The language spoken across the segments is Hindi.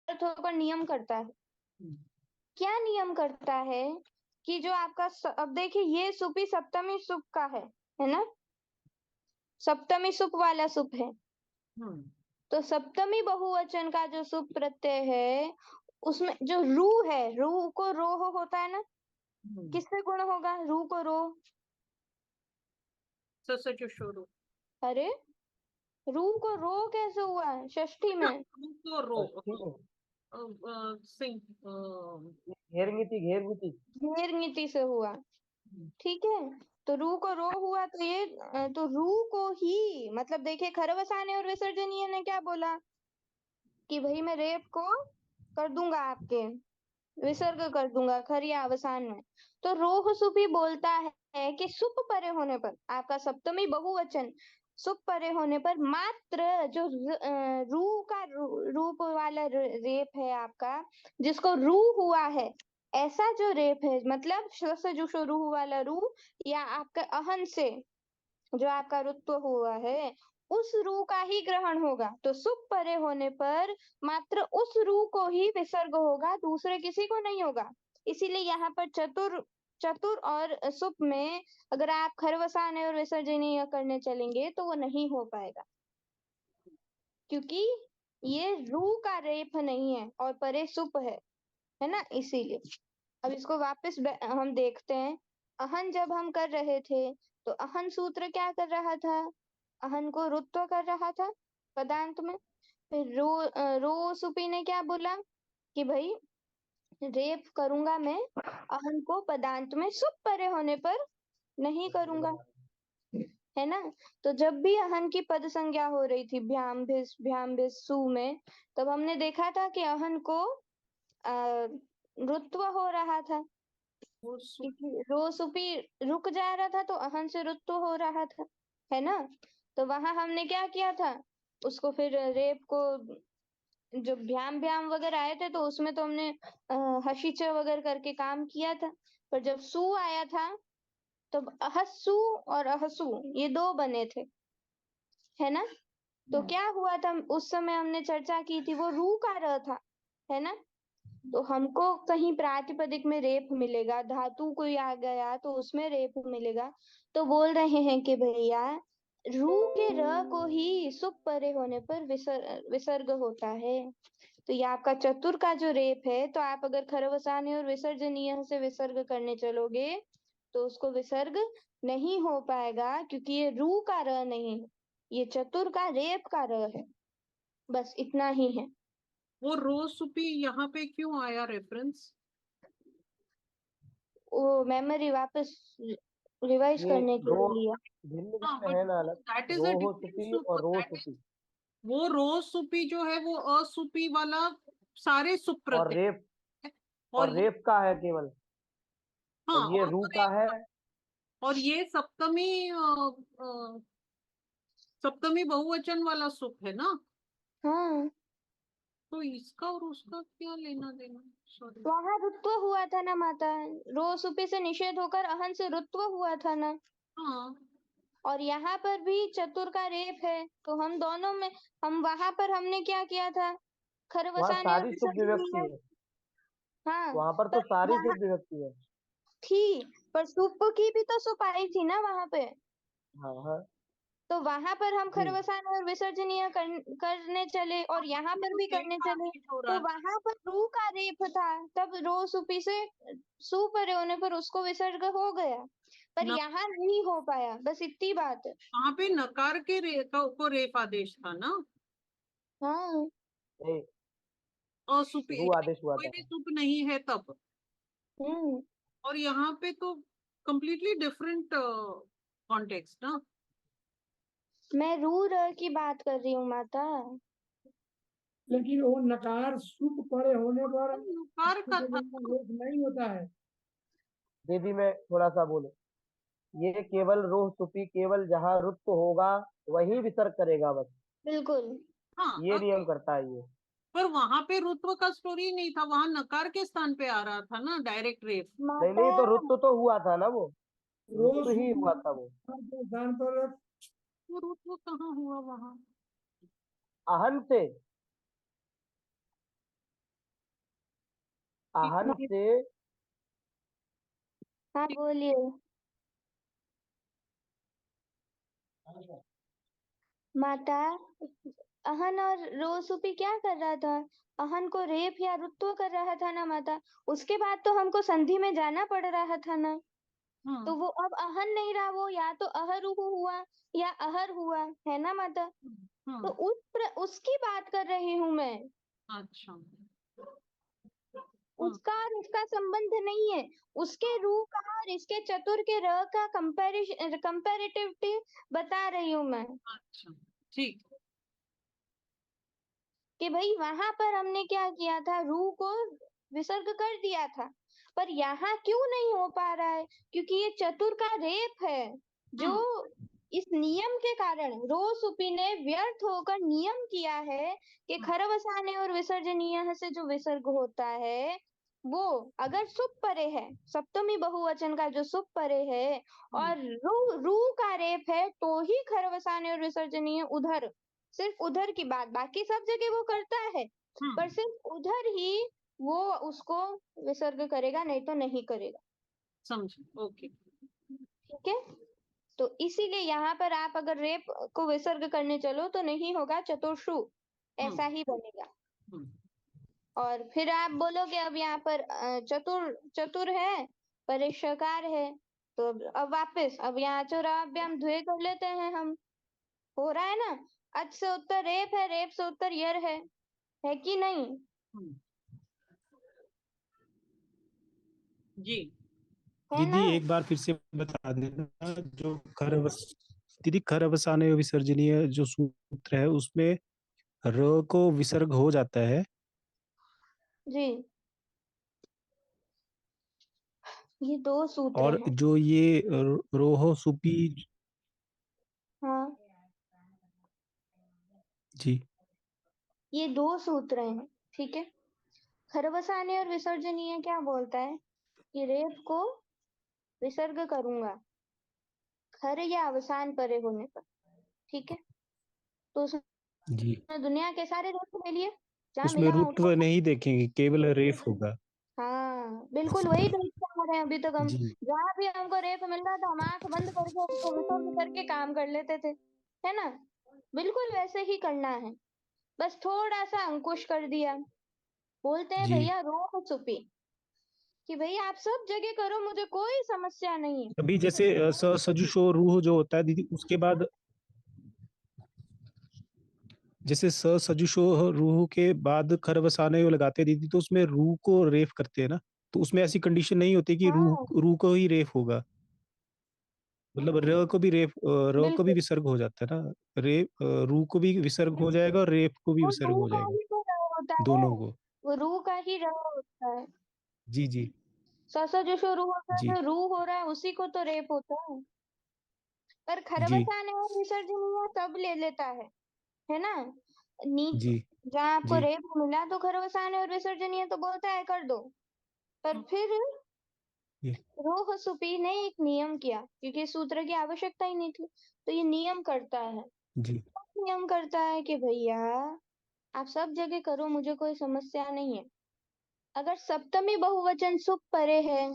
अर्थ होकर नियम करता है। क्या नियम करता है कि जो आपका अब देखिए ये सुपी सप्तमी सुप का है ना, सप्तमी सुप वाला सुप है। हम्म तो सप्तमी बहुवचन का जो सुप प्रत्यय है उसमें जो रू है, रू को रो होता है ना, हम्म। किससे गुण होगा रू को रो? सच शुरू। अरे रू को रो कैसे हुआ है षष्ठी अच्छा, में? तो रो ठीक है। सिंह घेर नीति। घेर नीति से हुआ। ठीक है, तो रू को रो हुआ तो ये तो रू को ही मतलब देखिए खरवसाने और विसर्जनीय ने क्या बोला कि भाई मैं रेप को कर दूंगा आपके, विसर्ग कर दूंगा खरिया अवसान में। तो रोह सुपी बोलता है कि सुप परे होने पर आपका सप्तमी बहुवचन सुप परे होने पर मात्र जो रू का रूप वाला रेप है आपका, जिसको रू हुआ है, ऐसा जो रेप है मतलब जो रू वाला रू या आपके अहन से जो आपका रुत्व हुआ है उस रू का ही ग्रहण होगा। तो सुप परे होने पर मात्र उस रू को ही विसर्ग होगा, दूसरे किसी को नहीं होगा। इसीलिए यहाँ पर चतुर चतुर और सुप में अगर आप खरवसाने और विसर्जनीय करने चलेंगे तो वो नहीं हो पाएगा, क्योंकि ये रू का रेप नहीं है और परे सुप है ना, इसीलिए। अब इसको वापस हम देखते हैं। अहन जब हम कर रहे थे तो अहन सूत्र क्या कर रहा था? अहन को रुत्व कर रहा था पदांत में। फिर रो सुपी ने क्या बोला कि भाई रेप करूंगा मैं, अहन को पदांत में सुप परे होने पर नहीं करूंगा, है ना। तो जब भी अहन की पद संज्ञा हो रही थी भ्याम भिस सु में, तब हमने देखा था कि अहन को रुत्व हो रहा था, वो क्योंकि रो सुपी रुक जा रहा था तो अहन से रुत्व हो रहा था, है ना। तो वहां हमने क्या किया था, उसको फिर रेप को जो भ्याम भ्याम वगैरह आए थे तो उसमें तो हमने हशीच वगैरह करके काम किया था। पर जब सु आया था तब अहसु और अहसु ये दो बने थे, है ना। तो क्या हुआ था उस समय हमने चर्चा की थी, वो रू का र था, है ना। तो हमको कहीं प्रातिपदिक में रेप मिलेगा, धातु कोई आ गया तो उसमें रेप मिलेगा। तो बोल रहे हैं कि भैया रू के र को ही सुप परे होने पर विसर्ग होता है। तो ये आपका चतुर का जो रेप है, तो आप अगर खरवसाने और विसर्जनीय से विसर्ग करने चलोगे तो उसको विसर्ग नहीं हो पाएगा, क्योंकि ये रू का र नहीं है, ये चतुर का रेप का र है। बस इतना ही है। वो रोसुपी यहाँ पे क्यों आया रेफरेंस? वो मेमोरी वापस रिवाइज ये करने के दो लिए लिया। भिन्न हाँ, भिन्न बट है ना, अलग। दैट इज अ रोह डिफरेंट सुपी सुप, और रो दैट इज सुपी। वो रोसुपी जो है वो असुपी वाला सारे सुप और प्रत्यय रेप, है। और और ये, रेप का है केवल, हाँ, और ये और रू तो का है। और ये सप्तमी सप्तमी बहुवचन वाला सुप है ना। हाँ, तो इसका और उसका क्या लेना देना? सॉरी। वहां रुत्व हुआ था ना माता, रो सुपी से निषेध होकर अहन से रुत्व हुआ था ना। हाँ, और यहाँ पर भी चतुर का रेप है, तो हम दोनों में, हम वहां पर हमने क्या किया था, वहाँ खरवसाने और सारी शुभ विभक्ति विसर्जनीय। है। हाँ, वहां पर तो पर सारी वहां शुभ विभक्ति है। थी, पर सुप की भी तो सुप आई थी ना वहां पे। हाँ हाँ। तो वहां पर हम जी। खरवसाने और विसर्जनीय करने चले और यहाँ पर तो भी यही करने चले। बातचीत हो तो रहा था। वहां पर रू का रेप था, तब रो सुपी से सु परे होने पर उसको विसर्ग हो गया, पर न, यहाँ नहीं हो पाया, बस इतनी बात है। वहां पे नकार के को रेफ आदेश था ना। हाँ। नहीं, असुपी रू आदेश हुआ कोई था। भी सुप नहीं है तब। हम्म। और यहाँ पे तो कंप्लीटली डिफरेंट कॉन्टेक्स्ट ना। मैं रू र की बात कर रही हूँ माता। लेकिन वो नकार सुख पड़े होने पर नकार का था। लोप नहीं होता है। दीदी मैं थोड़ा सा बोलूं, ये केवल रोह सुपी केवल जहाँ रुत्व होगा वही विसर्ग करेगा बस। बिल्कुल। हाँ, ये नियम करता है ये। पर वहां पे रुत्व का स्टोरी नहीं था, वहां नकार के स्थान पे आ रहा था ना डायरेक्ट रेफ। नहीं माता नहीं, तो रुत्व तो हुआ था ना वो, रोज रुत्व ही हुआ था वो। के स्थान पर वो रुत्व कहाँ हुआ वहां? आहन से। आहन से हाँ बोलिए। माता, अहन और रोसुपी क्या कर रहा था? अहन को रेप या रुत्व कर रहा था ना माता। उसके बाद तो हमको संधि में जाना पड़ रहा था ना। तो वो अब अहन नहीं रहा, वो या तो अहरुह हुआ या अहर हुआ, है ना माता। तो उसकी बात कर रही हूँ मैं। अच्छा। उसका और इसका संबंध नहीं है। उसके रू का और इसके चतुर के र का कंपैरेटिव बता रही हूँ मैं। अच्छा ठीक। कि भाई वहां पर हमने क्या किया था, रू को विसर्ग कर दिया था, पर यहाँ क्यों नहीं हो पा रहा है? क्योंकि ये चतुर का रेप है, जो इस नियम के कारण रोसुपी ने व्यर्थ होकर नियम किया है कि खरवसाने और विसर्जनीय से जो विसर्ग होता है वो अगर सुप परे है, सप्तमी बहुवचन का जो सुप परे है, और रू रू का रेप है, तो ही खरवसाने और विसर्जनीय उधर, सिर्फ उधर की बात, बाकी सब जगह वो करता है, पर सिर्फ उधर ही वो उसको विसर्ग करेगा, नहीं तो नहीं करेगा। समझे, ओके। ठीक है। तो इसीलिए यहाँ पर आप अगर रेप को विसर्ग करने चलो तो नहीं होगा, चतुर्षु ऐसा ही बनेगा। और फिर आप बोलोगे अब यहाँ पर चतुर चतुर है, पर एक शकार है, तो अब वापस अब यहाँ चौराभ्याम द्वे कर लेते हैं हम। हो रहा है ना। अच से उत्तर रेप है, रेप से उत्तर यर है कि नहीं? जी। है ना। दीदी एक बार फिर से बता देना, जो खरवस दीदी खरवसाने विसर्जनीय जो सूत्र है उसमें र को विसर्ग हो जाता है। जी, ये दो सूत्र और हैं। जो ये रोहो सुपी। हाँ, जी ये दो सूत्र हैं। ठीक है। खरवसाने और विसर्जनीय क्या बोलता है कि रेप को विसर्ग करूंगा खर या अवसान परे होने पर। ठीक है। तो जी। उसने दुनिया के सारे रेप ले लिए, जहाँ उसमें मिला वहां रुत्व उठा। नहीं देखेंगे, केवल रेफ होगा। हाँ बिल्कुल वही देखते आ रहे हैं अभी तक हम। जी जहाँ भी हमको रेप मिल रहा था हम आंख बंद करके उसको विसर्ग करके काम कर लेते थे, है ना। बिल्कुल वैसे ही करना है, बस थोड़ा सा अंकुश कर दिया। बोलते हैं जी। भैया रोह चुपी, कि भैया आप सब जगह करो, मुझे कोई समस्या नहीं है। अभी जैसे सजुषो रूह जो होता है दीदी, उसके बाद जैसे सजुषो रूह के बाद खरवसाने वो लगाते हैं दीदी, तो उसमें रूह को रेफ करते हैं ना, तो उसमें ऐसी कंडीशन नहीं होती कि रूह हाँ रूह को ही रेफ होगा। मतलब र को भी रेफ, र को भी बिल्कुल। विसर्ग हो जाता है ना। रूह को भी विसर्ग हो जाएगा और रेफ को भी वो विसर्ग रूह हो का जाएगा, ही तो रह होता है, दोनों को। वो रूह का ही रह होता है। जी जी ससा जो शुरू होता है, जी जो रूह हो रहा है उसी को तो रेप होता है। पर जी खरवसाने और विसर्जनीय सब ले लेता है ना। नीच, जी जहाँ आपको जी रेप मिला तो खरवसाने और विसर्जनीय तो बोलता है कर दो, पर फिर ये रोह सुपी ने एक नियम किया, क्योंकि सूत्र की आवश्यकता ही नहीं थी, तो ये नियम करता है। जी नियम करता है कि भैया आप सब जगह करो, मुझे कोई समस्या नहीं है। अगर सप्तमी बहुवचन सुप परे है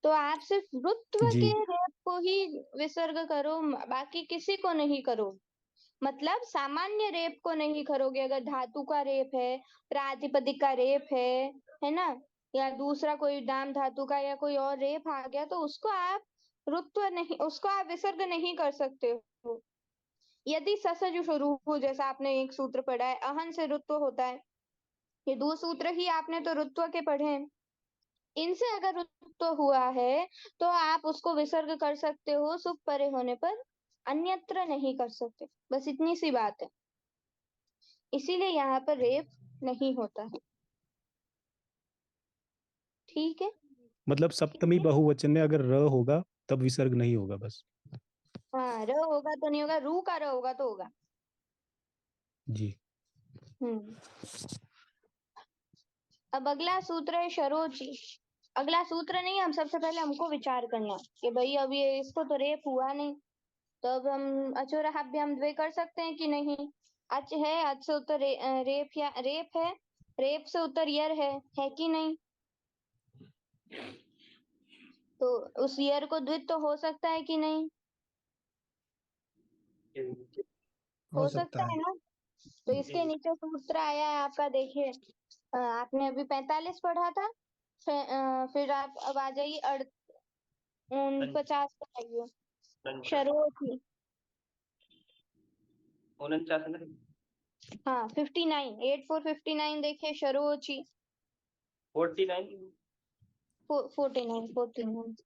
तो आप सिर्फ रुत्व जी के रेप को ही विसर्ग करो, बाकी किसी को नहीं करो। मतलब सामान्य रेप को नहीं करोगे। अगर धातु का रेप है, प्रातिपदिक का रेप है ना, या दूसरा कोई दाम धातु का या कोई और रेप आ गया तो उसको आप रुत्व नहीं, उसको आप विसर्ग नहीं कर सकते हो। यदि ससज शुरू हो, जैसा आपने एक सूत्र पढ़ा है अहन से रुत्व होता है, ये दो सूत्र ही आपने तो रुत्व के पढ़े हैं। इनसे अगर रुत्व हुआ है तो आप उसको विसर्ग कर सकते हो सुप परे होने पर, अन्यत्र नहीं कर सकते। बस इतनी सी बात है। इसीलिए यहाँ पर रेप नहीं होता है। ठीक है। मतलब सप्तमी बहुवचन में अगर र होगा तब विसर्ग नहीं होगा बस। हाँ, र होगा तो नहीं होगा, रू का र होगा तो होगा। जी हम्म। अब अगला सूत्र है शरोची। अगला सूत्र नहीं, हम सबसे पहले हमको विचार करना कि भाई अब ये इसको तो रेप हुआ नहीं, तो अब हम अचोरहाभ्याम द्वे कर सकते हैं कि नहीं। अच है, अच से उत्तर रेप या रेप है, रेप से उत्तर यर है कि नहीं? तो उस यर को द्वित्व हो सकता है कि नहीं? हो सकता है ना? तो इसके नीचे सूत्र आया है आपका, देखिए आपने अभी 45 पढ़ा था, फिर आप अब आ जाइए 49 पे आइए, शरोची। 49 हाँ 59, 8459 देखिए, शरोची 49 49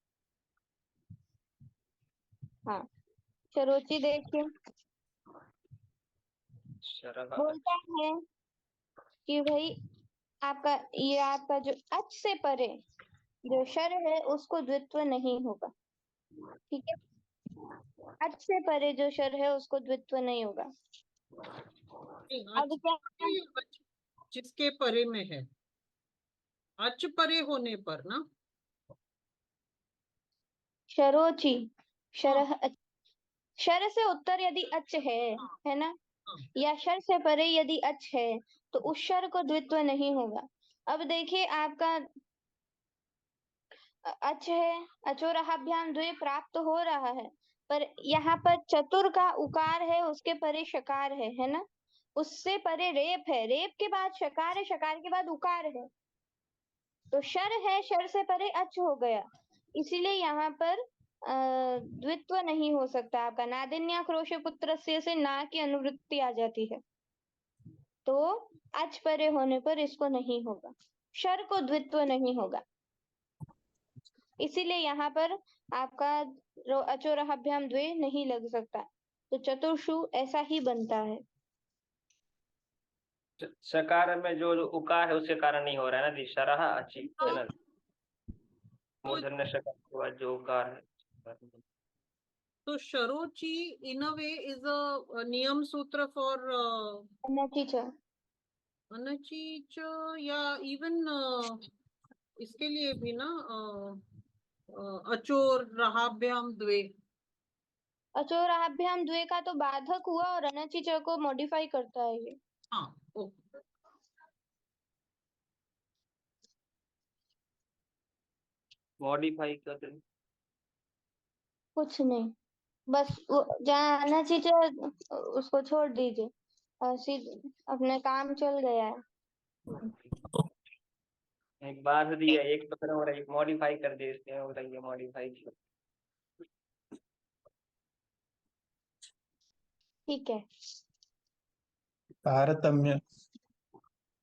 हाँ शरोची देखिए, शराब बोलता है कि भाई आपका जो अच से परे जो शर है उसको द्वित्व नहीं होगा, ठीक है? अच से परे जो शर है उसको द्वित्व नहीं होगा। नहीं, अब क्या, अच जिसके परे में है, अच परे होने पर ना। शरोची शर, हाँ, शर से उत्तर यदि अच हाँ, है ना, हाँ, या शर से परे यदि अच है तो उस शर को द्वित्व नहीं होगा। अब देखिए आपका अच है, अचोरहाभ्याम द्वे प्राप्त हो रहा है, पर यहाँ पर चतुर का उकार है, उसके परे शकार है ना, उससे परे रेप है, रेप के बाद शकार है, शकार के बाद उकार है, तो शर है, शर से परे अच हो गया, इसीलिए यहाँ पर द्वित्व नहीं हो सकता आपका। नादिन्याक्रोश पुत्र से ना की अनुवृत्ति आ जाती है, तो अच परे होने पर इसको नहीं होगा, शर को द्वित्व नहीं होगा, इसीलिए यहाँ पर आपका अचोरहाभ्याम द्वे नहीं लग सकता, तो चतुर्षु ऐसा ही बनता है। सकार में जो उकार है उसके कारण नहीं हो रहा है ना दी, शराह अच्छी है ना, मूर्धन्य शकार के बाद जो उकार है। तो शरोची इन अ वे इज अ नियम सूत्र फॉर अनचिच, अनचीच, या इवन इसके लिए भी ना, अचोर रहाभ्याम द्वे। अचोरहाभ्याम द्वे का तो बाधक हुआ और अनचिच को मॉडिफाई करता है ये। हाँ, ओके। मॉडिफाई करते हैं। कुछ नहीं, बस जहाँ अनचिच उसको छोड़ दीजिए, अपने काम चल गया है। एक बात दिया, एक पत्र हो रहा है, एक मॉडिफाई कर दे, इसमें हो रही है मॉडिफाई। ठीक है, तारतम्य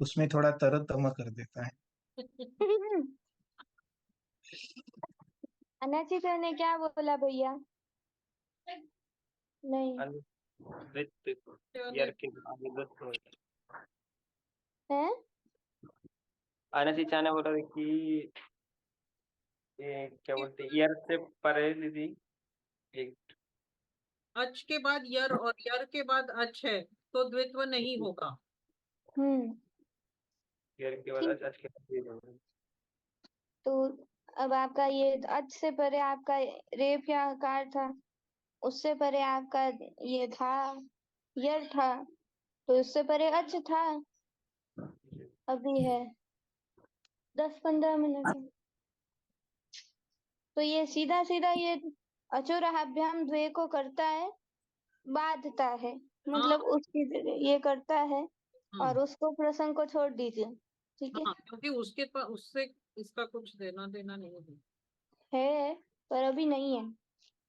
उसमें थोड़ा तरतम कर देता है। अनचित ने क्या बोला भैया? नहीं यर के आगे दस्त हो है, आने चाने बोल रहे कि ये क्या बोलते ईयर से परे दीदी, एक अच के बाद यर और यर के बाद अच है तो द्वित्व नहीं होगा। हम्म, ईयर के बाद ठीक। आज के बाद ये होगा। तो अब आपका ये अच से परे आपका रेप या कार था, उससे परे आपका ये था, यर था, तो इससे परे अच था, अभी है 10-15 मिनट है। तो ये सीधा सीधा ये अचोरहाभ्याम द्वे को करता है, बाधता है, हाँ, मतलब उसकी ये करता है, और हाँ, उसको प्रसंग को छोड़ दीजिए, ठीक है? हाँ, क्योंकि उसके पास उससे इसका कुछ देना देना नहीं है। है, पर अभी नहीं है,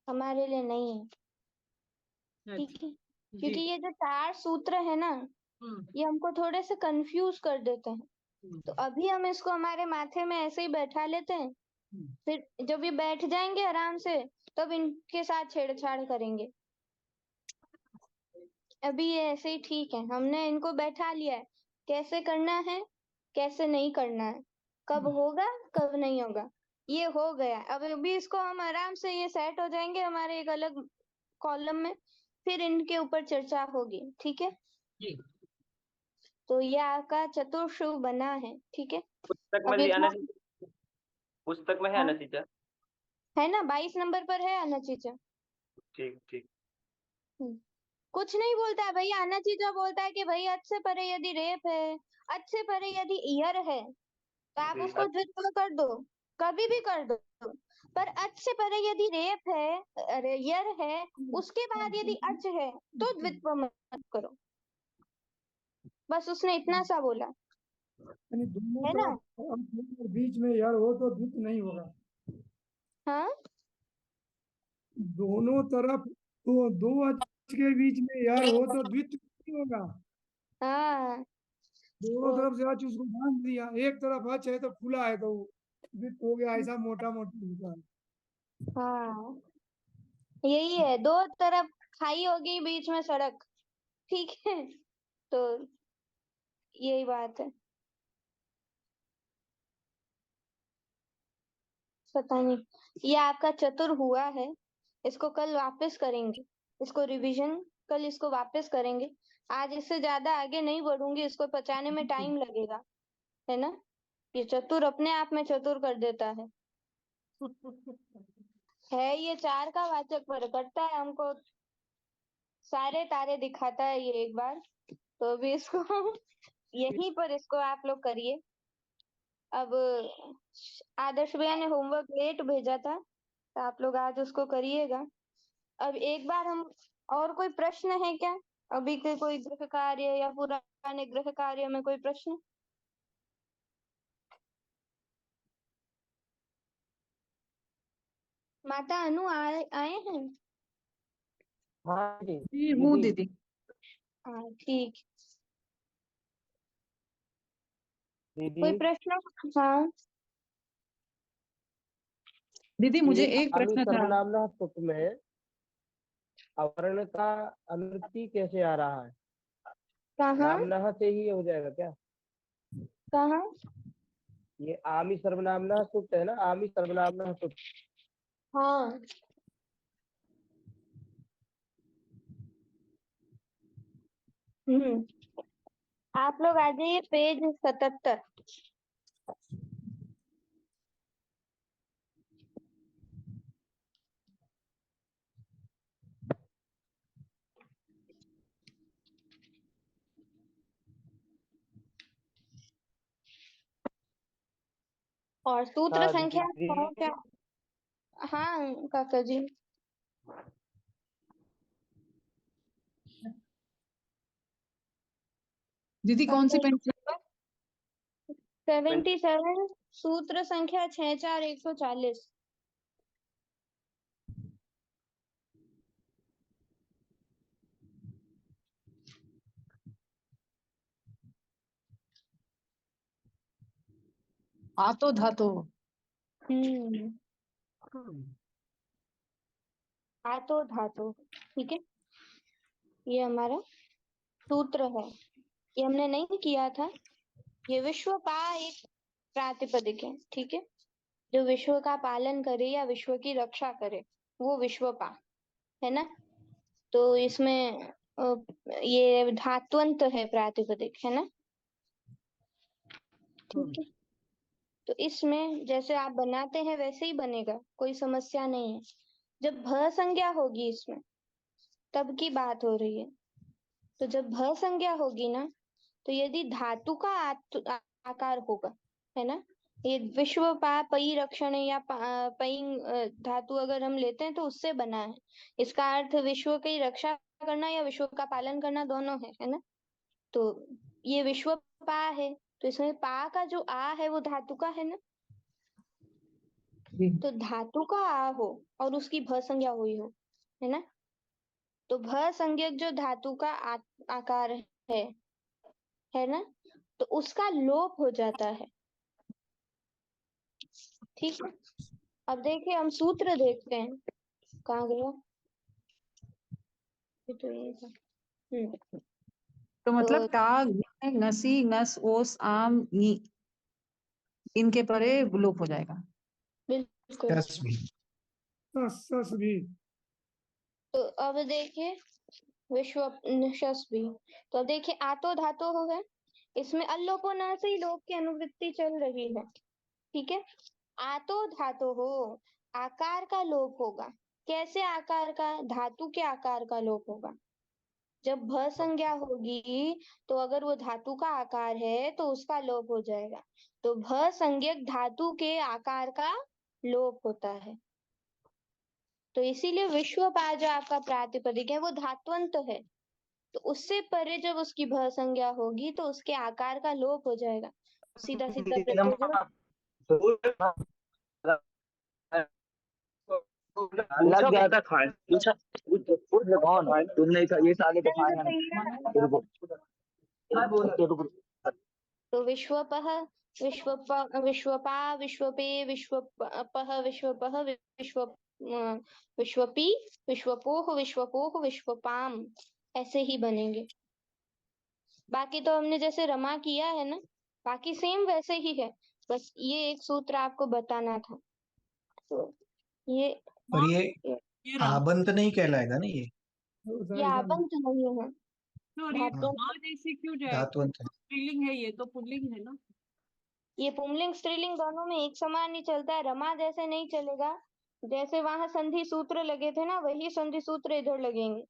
हमारे लिए नहीं है, ठीक अच्छा, है? जी। क्योंकि ये जो 4 सूत्र है ना, हम्म, ये हमको थोड़े से कंफ्यूज कर देते हैं, तो हम्म, अभी हम इसको हमारे माथे में ऐसे ही बैठा लेते हैं, हम्म, फिर जब ये बैठ जाएंगे आराम से तब इनके साथ छेड़छाड़ करेंगे। अभी ये ऐसे ही ठीक है, हमने इनको बैठा लिया है, कैसे करना है, कैसे नहीं करना है, कब होगा, कब नहीं होगा, ये हो गया। अब अभी इसको हम आराम से ये सेट हो जाएंगे हमारे एक अलग कॉलम में, फिर इनके ऊपर चर्चा होगी, ठीक है? जी। तो ये आपका चतुर्षु बना है, ठीक है? पुस्तक में अब भी इतना, आना, पुस्तक में है हाँ, ना टीचर? है ना, 22 नंबर पर है अनचिचा। ठीक ठीक। कुछ नहीं बोलता है भैया, अनचिचा बोलता है कि भाई हद से परे यदि रेप है अच्छे परे यदि ईयर है तो आप उसको द्वित्व कर दो, कभी भी कर दो। पर अच्छे परे यदि रेप है, अरे यर है, उसके बाद यदि अच है तो द्वित्व मत करो। बस उसने इतना सा बोला, यानी दोनों है ना? तरफ और बीच में यार हो तो द्वित्व नहीं होगा। हाँ, दोनों तरफ तो दो अच के बीच में यार हो तो द्वित्व नहीं होगा। हाँ, दोनों वो, तरफ से अच उसको बांध दिया, एक तरफ अच है तो खुला है तो द्वित्व हो गया, ऐसा मोटा मोटा होता है। हाँ, यही है, दो तरफ खाई होगी, बीच में सड़क। ठीक है, तो यही बात है। पता नहीं, ये आपका चतुर हुआ है, इसको कल वापस करेंगे, इसको रिवीजन कल इसको वापस करेंगे। आज इससे ज्यादा आगे नहीं बढ़ूंगी, इसको पचाने में टाइम लगेगा, है ना? ये चतुर अपने आप में चतुर कर देता है ये चार का वाचक पर करता है, हमको सारे तारे दिखाता है ये एक बार। तो अभी इसको यहीं पर इसको आप लोग करिए। अब आदर्श भैया ने होमवर्क लेट भेजा था, तो आप लोग आज उसको करिएगा। अब एक बार हम, और कोई प्रश्न है क्या? अभी के कोई गृह कार्य या पुराने गृह कार्य में कोई प्रश्न? माता अनु आए हैं? हाँ जी जी हूँ दीदी। दीदी। हाँ, ठीक। दीदी कोई प्रश्न? हाँ, दीदी मुझे ये एक आमी प्रश्न था। सर्वनाम सूत्र में अवर्ण का अनुवृत्ति कैसे आ रहा है? कहाँ? नामनः से ही हो जाएगा क्या? कहाँ? ये आमी सर्वनामनः सूत्र है ना, आमी सर्वनामनः सूत्र। हाँ, आप लोग आ जाइए पेज 77। और सूत्र हाँ संख्या है दीदी। क्या? हाँ काका जी। दीदी कौन सी पेंसिल? 77, सूत्र संख्या 64140। आतो धातो। हम्म, आतो धातो, ठीक है। ये हमारा सूत्र है, ये हमने नहीं किया था। ये विश्व पा एक प्रातिपदिक है, ठीक है। जो विश्व का पालन करे या विश्व की रक्षा करे, वो विश्व पा, है ना? तो इसमें ये धात्वंत है, प्रातिपदिक, है ना? ठीक है। तो इसमें जैसे आप बनाते हैं वैसे ही बनेगा, कोई समस्या नहीं है। जब भ संज्ञा होगी इसमें, तब की बात हो रही है। तो जब भ संज्ञा होगी ना, तो यदि धातु का आकार होगा, है ना? ये विश्व पा पई रक्षण या पई धातु अगर हम लेते हैं तो उससे बना है। इसका अर्थ विश्व की रक्षा करना या विश्व का पालन करना दोनों है ना? तो ये विश्व पा है, तो इसमें पा का जो आ है वो धातु का है ना? जी तो धातु का आ हो और उसकी भ संज्ञा हुई हो, है ना? तो भ संज्ञक जो धातु का आकार है ना, तो उसका लोप हो जाता है। ठीक है। अब देखिए हम सूत्र देखते हैं, कहाँ गया? ये तो ये था। तो मतलब तो टा घी, नसी नस ओस आम नी, इनके परे लोप हो जाएगा। बिल्कुल। यस भी। सस भी। तो अब देखिए विश्व भी। तो अब देखिए आतो धातो हो है, इसमें अल्लोपो न से ही लोप की अनुवृत्ति चल रही है, ठीक है। आतो धातो हो, आकार का लोप होगा। कैसे आकार का? धातु के आकार का लोप होगा। जब भ संज्ञा होगी तो अगर वो धातु का आकार है तो उसका लोप हो जाएगा। तो भ संज्ञक धातु के आकार का लोप होता है। तो इसीलिए विश्वपा जो आपका प्रातिपदिक है वो धात्वंत है। तो उससे परे जब उसकी भ संज्ञा होगी तो उसके आकार का लोप हो जाएगा। सीधा सीधा प्रत्यय जो लग गया था खाए पूछा कौन तुमने ये साले तो खाए हैं रुको रुको तो विश्वपः विश्वपा विश्वपे विश्वपः विश्वपी विश्वपोह विश्वपाम ऐसे ही बनेंगे। बाकी तो हमने जैसे रमा किया है ना, बाकी सेम वैसे ही है, बस ये एक सूत्र आपको बताना था। तो ये पर ये रहा। आबंत नहीं कहलाएगा ना ये आबंत नहीं है, और ये धात्वंत। आज ऐसे क्यों जाएगा? धातुवंत है। स्त्रीलिंग है, ये तो पुल्लिंग है ना। ये पुंलिंग स्त्रीलिंग दोनों में एक समान ही चलता है। रमा जैसे नहीं चलेगा, जैसे वहां संधि सूत्र लगे थे ना, वही संधि सूत्र इधर लगेंगे।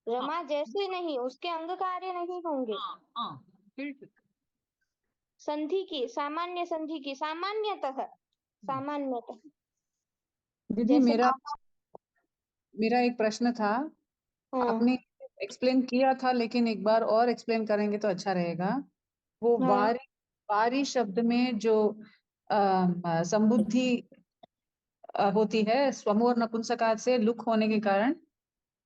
रमा जैसे नहीं, उसके अंग कार्य नहीं होंगे। हाँ फिर ठीक। संधि की सामान्यतः दीदी जैसे मेरा एक प्रश्न था। हाँ, आपने एक्सप्लेन किया था लेकिन एक बार और एक्सप्लेन करेंगे तो अच्छा रहेगा। वो हाँ, वारी शब्द में जो संबुद्धि होती है, स्वमु और नपुंसकात से लुक होने के कारण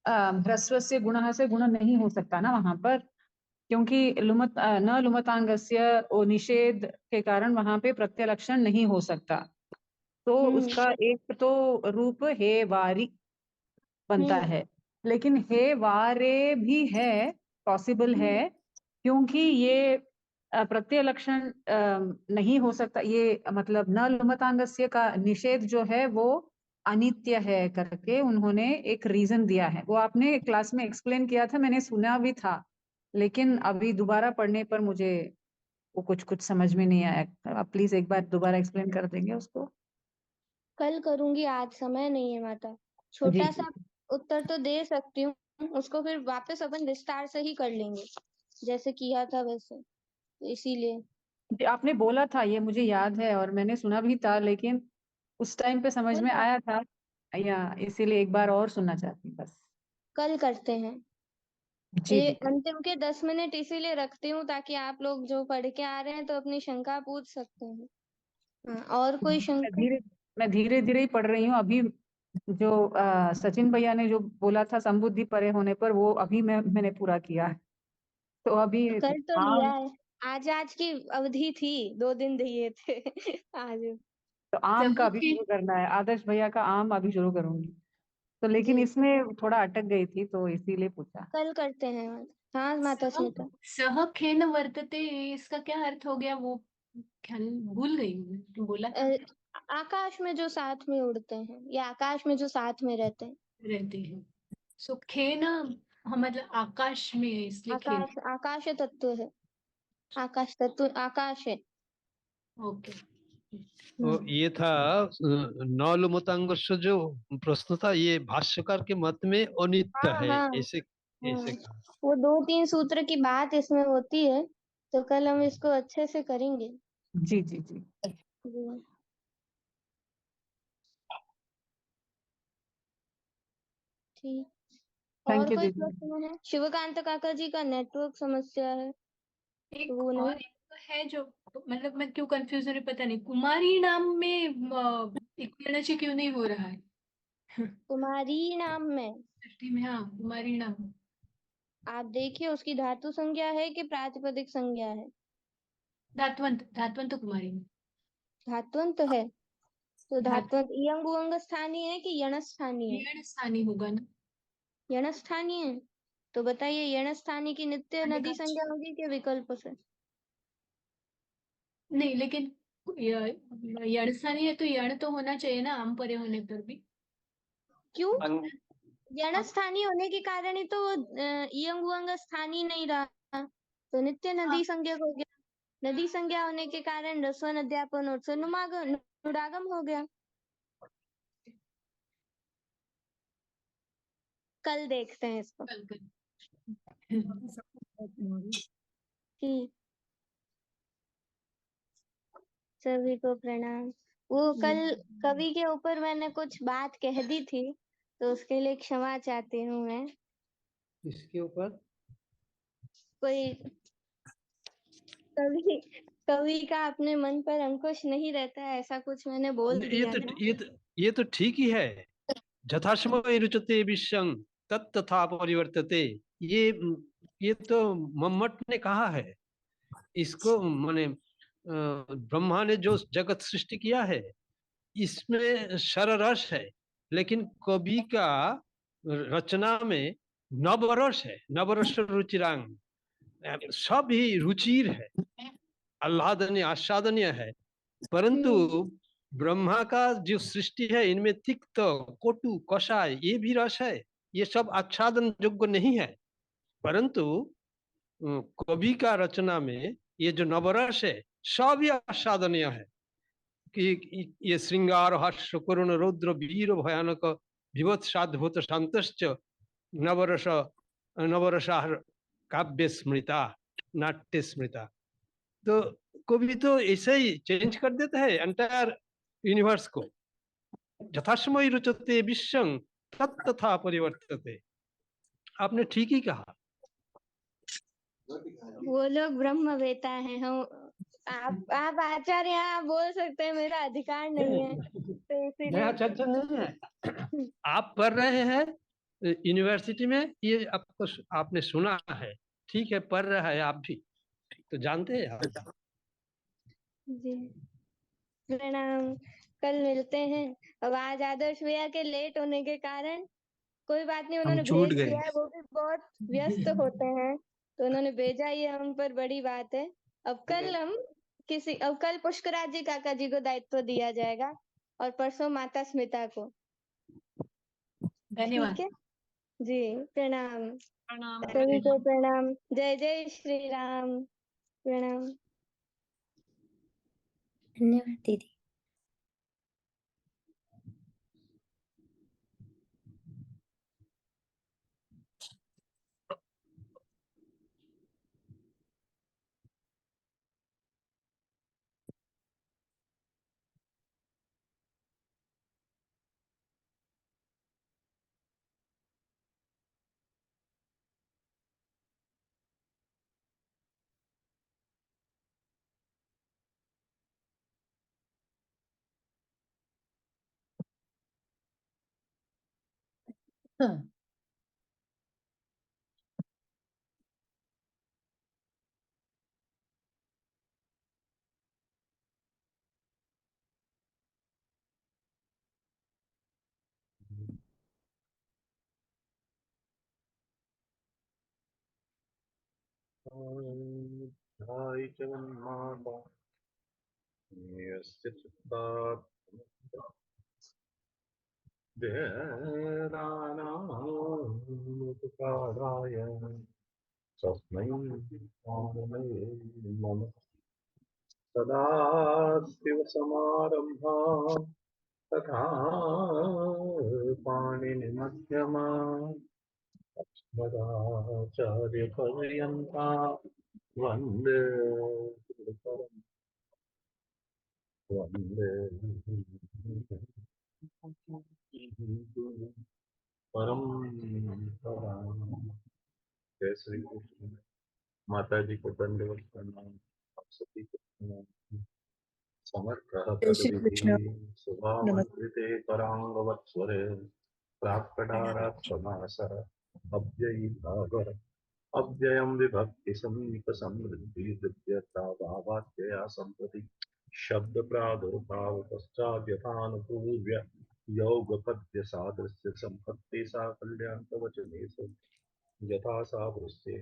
ह्रस्व से गुण नहीं हो सकता ना वहां पर, क्योंकि न लुमतांगस्य वो निषेध के कारण वहां पे प्रत्यय लक्षण नहीं हो सकता। तो उसका एक तो रूप हे वारी बनता है, लेकिन हे वारे भी है, पॉसिबल है, क्योंकि ये प्रत्यय लक्षण नहीं हो सकता। ये मतलब न लुमतांगस्य का निषेध जो है वो अनित्य है करके उन्होंने एक रीजन दिया है। वो आपने क्लास में एक्सप्लेन किया था, मैंने सुना भी था, लेकिन अभी दोबारा पढ़ने पर मुझे वो कुछ समझ में नहीं आया। आप प्लीज एक बार दोबारा एक्सप्लेन कर देंगे उसको? कल करूंगी, आज समय नहीं है माता। जी छोटा जी सा उत्तर तो दे सकती हूँ, उसको फिर वापस अपन विस्तार से ही कर लेंगे जैसे किया था वैसे, तो इसीलिए। जी, आपने बोला था ये मुझे याद है और मैंने सुना भी था, लेकिन उस टाइम पे समझ में आया था, या इसीलिए एक बार और सुनना चाहती हूँ बस। कल करते हैं। जी ये दीदी। अंतिम के 10 मिनट इसीलिए रखती हूँ ताकि आप लोग जो पढ़ के आ रहे हैं तो अपनी शंका पूछ सकते हैं। हाँ, और कोई शंका? मैं धीरे धीरे ही पढ़ रही हूँ अभी। जो सचिन भैया ने जो बोला था संबुद्धि परे होने पर, वो अभी मैंने पूरा किया है। तो अभी कर तो लिया आम है। आज की अवधि थी, 2 दिन दिए थे आज। तो आम का अभी सबकी शुरू करना है, आदर्श भैया का आम अभी शुरू करूंगी। तो लेकिन जी, इसमें थोड़ा अटक गई थी तो इसीलिए पूछा। कल करते हैं। हाँ माता स्मिता। सह खेन वर्तते, इसका क्या अर्थ हो गया? वो ख्याल भूल गई हूँ, तुम बोला था क्या? आकाश में जो साथ में उड़ते हैं या आकाश में जो साथ में रहते हैं। रहते हैं। सो खेन, हाँ, मतलब आकाश में है इसलिए खेन। आकाश तत्व है, आकाश तत्व आकाश है। ओके। तो ये था नौलुमतांगस्य जो प्रश्न था, ये भाष्यकार के मत में अनित्य हाँ है, हाँ ऐसे ऐसे हाँ, कहा। वो 2-3 सूत्र की बात इसमें होती है, तो कल हम इसको अच्छे से करेंगे। जी जी जी। जी। ठीक। और थैंक यू कोई दीदी। प्रश्न है? शिवकांत काका जी का नेटवर्क समस्या है, तो एक वो नहीं। और एक है जो, मतलब मैं क्यों कंफ्यूज हो रही पता नहीं, कुमारी नाम में एक प्रणय क्यों नहीं हो रहा है? तुम्हारी नाम में सृष्टि में, हाँ, कुमारी नाम। आप देखिए उसकी धातु संज्ञा है कि प्रातिपदिक संज्ञा है? धात्वंत कुमारी में। धात्वंत है, तो धातु धात्वंत इयंग उयंग स्थानीय है कि यण स्थानीय है? यण स्थानीय होगा ना। यण स्थानीय है, तो बताइए यण स्थानीय की नित्य नदी अन्यथा संज्ञा होगी कि विकल्प से? नहीं, लेकिन यण स्थानीय है तो यण तो होना चाहिए ना आम परे होने पर भी। क्यों? अंग यण स्थानीय होने के कारण ही तो इयंग उयंग स्थानीय नहीं रहा, तो नित्य नदी संज्ञा हो गया। नदी संज्ञा होने के कारण रस्वन अध्यापन और नुडागम हो गया। कल देखते हैं इसको। कल ठीक, सभी को प्रणाम। वो कल कवि के ऊपर मैंने कुछ बात कह दी थी, तो उसके लिए क्षमा चाहती हूँ मैं। इसके ऊपर कोई कवि कवि का अपने मन पर अंकुश नहीं रहता है, ऐसा कुछ मैंने बोल दिया था। ये तो ठीक ही है। यथासमय रुचते विषयं तत्तथा परिवर्तते। ये तो मम्मट ने कहा है। इसको माने ब्रह्मा ने जो जगत सृष्टि किया है इसमें सररस है, लेकिन कवि का रचना में नवरस है। नवरस रुचिरांग, सब ही रुचिर है, आह्लादनीय आस्वादनीय है। परंतु ब्रह्मा का जो सृष्टि है इनमें तिक्त, कोटु, कषाय ये भी रस है। ये सब आच्छादन योग्य नहीं है। परंतु कवि का रचना में ये जो नवरस है सब ही आस्वादनीय है। कि ये श्रृंगार हर्ष करुण रौद्र वीर भयानक विभत्साद्भुत शांतश्च नवरस नवरसा काव्य स्मृता नाट्य स्मृता। तो कवि तो ऐसे ही चेंज कर देता है एंटायर यूनिवर्स को। यथासमय रुचते विश्वं तत्तथा परिवर्तते। आपने ठीक ही कहा। वो लोग ब्रह्मवेता हैं, हम आप आचार्य हैं, आप बोल सकते हैं, मेरा अधिकार नहीं है, तो नया इसीलिए। चर्चा नहीं है। आप पढ़ रहे हैं यूनिवर्सिटी में, ये आपको आपने सुना है, ठीक है, पढ़ रहा है आप भी, तो जानते हैं आप। जी प्रणाम, कल मिलते हैं। अब आज आदर्श भैया के लेट होने के कारण कोई बात नहीं, उन्होंने छूट भेज गए। दिया है, वो भी बहुत व्यस्त होते हैं, तो उन्होंने भेजा, ये हम पर बड़ी बात है। अब कल पुष्कराज जी काका जी को दायित्व दिया जाएगा और परसों माता स्मिता को। धन्यवाद। ठीक है जी, प्रणाम प्रणाम। सभी को, प्रणाम। जय जय श्री राम। प्रणाम। धन्यवाद दीदी। जय जगन्नाथ यस्य चित्तात् देहानामुपकाराय तस्मै नारायणाय नमः। सदाशिवसमारम्भां तथा पाणिनिमध्यमाम् अस्मदाचार्यपर्यन्तां वन्दे गुरुपरं वन्दे परम जय श्री कृष्ण। माता जी को दंडवत प्रणाम। आप सभी को प्रणाम। समर्थः जय श्री कृष्ण। तद्विधि स्वभावकृते पराङ्गवत्स्वरे प्राक्कटाराक्षमासः अव्ययीभावः अव्ययं विभक्ति समीप समृद्धि दिव्यता भावात्यया संप्रति शब्द प्रादुर्भाव पश्चात् यथानुपूर्व्य योग पद्य सादृश्य संपत्ति साकल्याण वचनेषु यथा सावृश्ये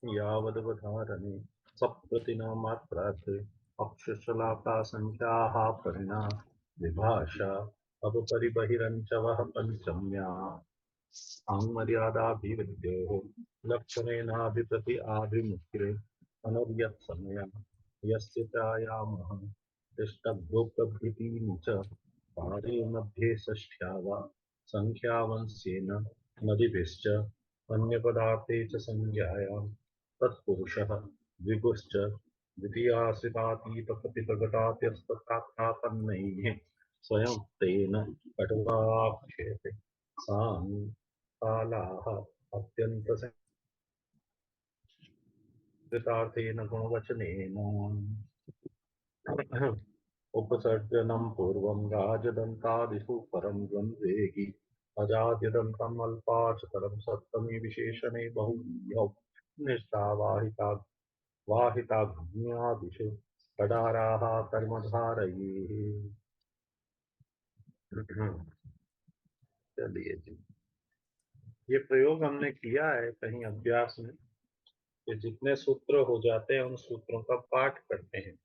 यावदवधारणे सप्रतिनामात्रार्थे अक्षशलाका संख्याः परिणा विभाषा अपरिबहिरञ्चवः पञ्चम्या आङ्मर्यादाभिवृद्धेः लक्षणेनाभिप्रति आभिमुख्ये अनर्यत्समया यस्य चायामः तिष्ठभोक्तभृतीनि च पारे मध्ये षष्ठ्या वा सङ्ख्यावंश्येन नदीभिश्च अन्य पदार्थे च संज्ञायां तत्पुरुषः द्विगुश्च द्वितीयाश्रितातीतप्रतिप्रगतात्यस्तप्राप्तापन्नैः स्वयं तेन कटुवाक्ष्यते सान् कालाः अत्यन्तसंकृतार्थेन गुणवचनेन उपसर्जनं पूर्वं राजदन्तादिषु परं द्वन्द्वेहि अजाद्यदन्तम् अल्पाचतरं सप्तमी विशेषणे बहुव्रीहौ निष्ठावाहिता वाहिताग्न्यादिषु कडाराः कर्मधारयेः। चलिए जी, ये प्रयोग हमने किया है कहीं अभ्यास में कि जितने सूत्र हो जाते हैं उन सूत्रों का पाठ करते हैं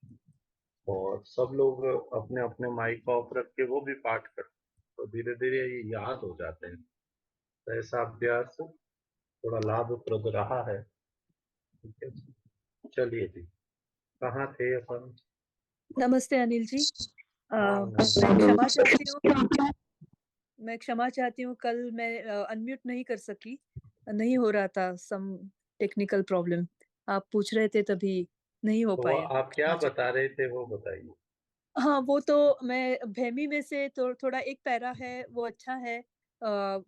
और सब लोग अपने अपने माइक ऑफ रख के वो भी पाठ करते हैं, तो धीरे धीरे ये याद हो जाते हैं। तो ऐसा अभ्यास थोड़ा लाभप्रद रहा है। ठीक है, चलिए जी, कहाँ थे अपन? नमस्ते अनिल जी। हाँ, मैं क्षमा चाहती हूँ कल मैं अनम्यूट नहीं कर सकी, नहीं हो रहा था, सम टेक्निकल प्रॉब्लम। आप पूछ रहे थे तभी नहीं हो तो पाया। आप क्या बता रहे थे वो बताइए। हाँ, वो तो मैं भैमी में से थोड़ा एक पैरा है वो अच्छा है,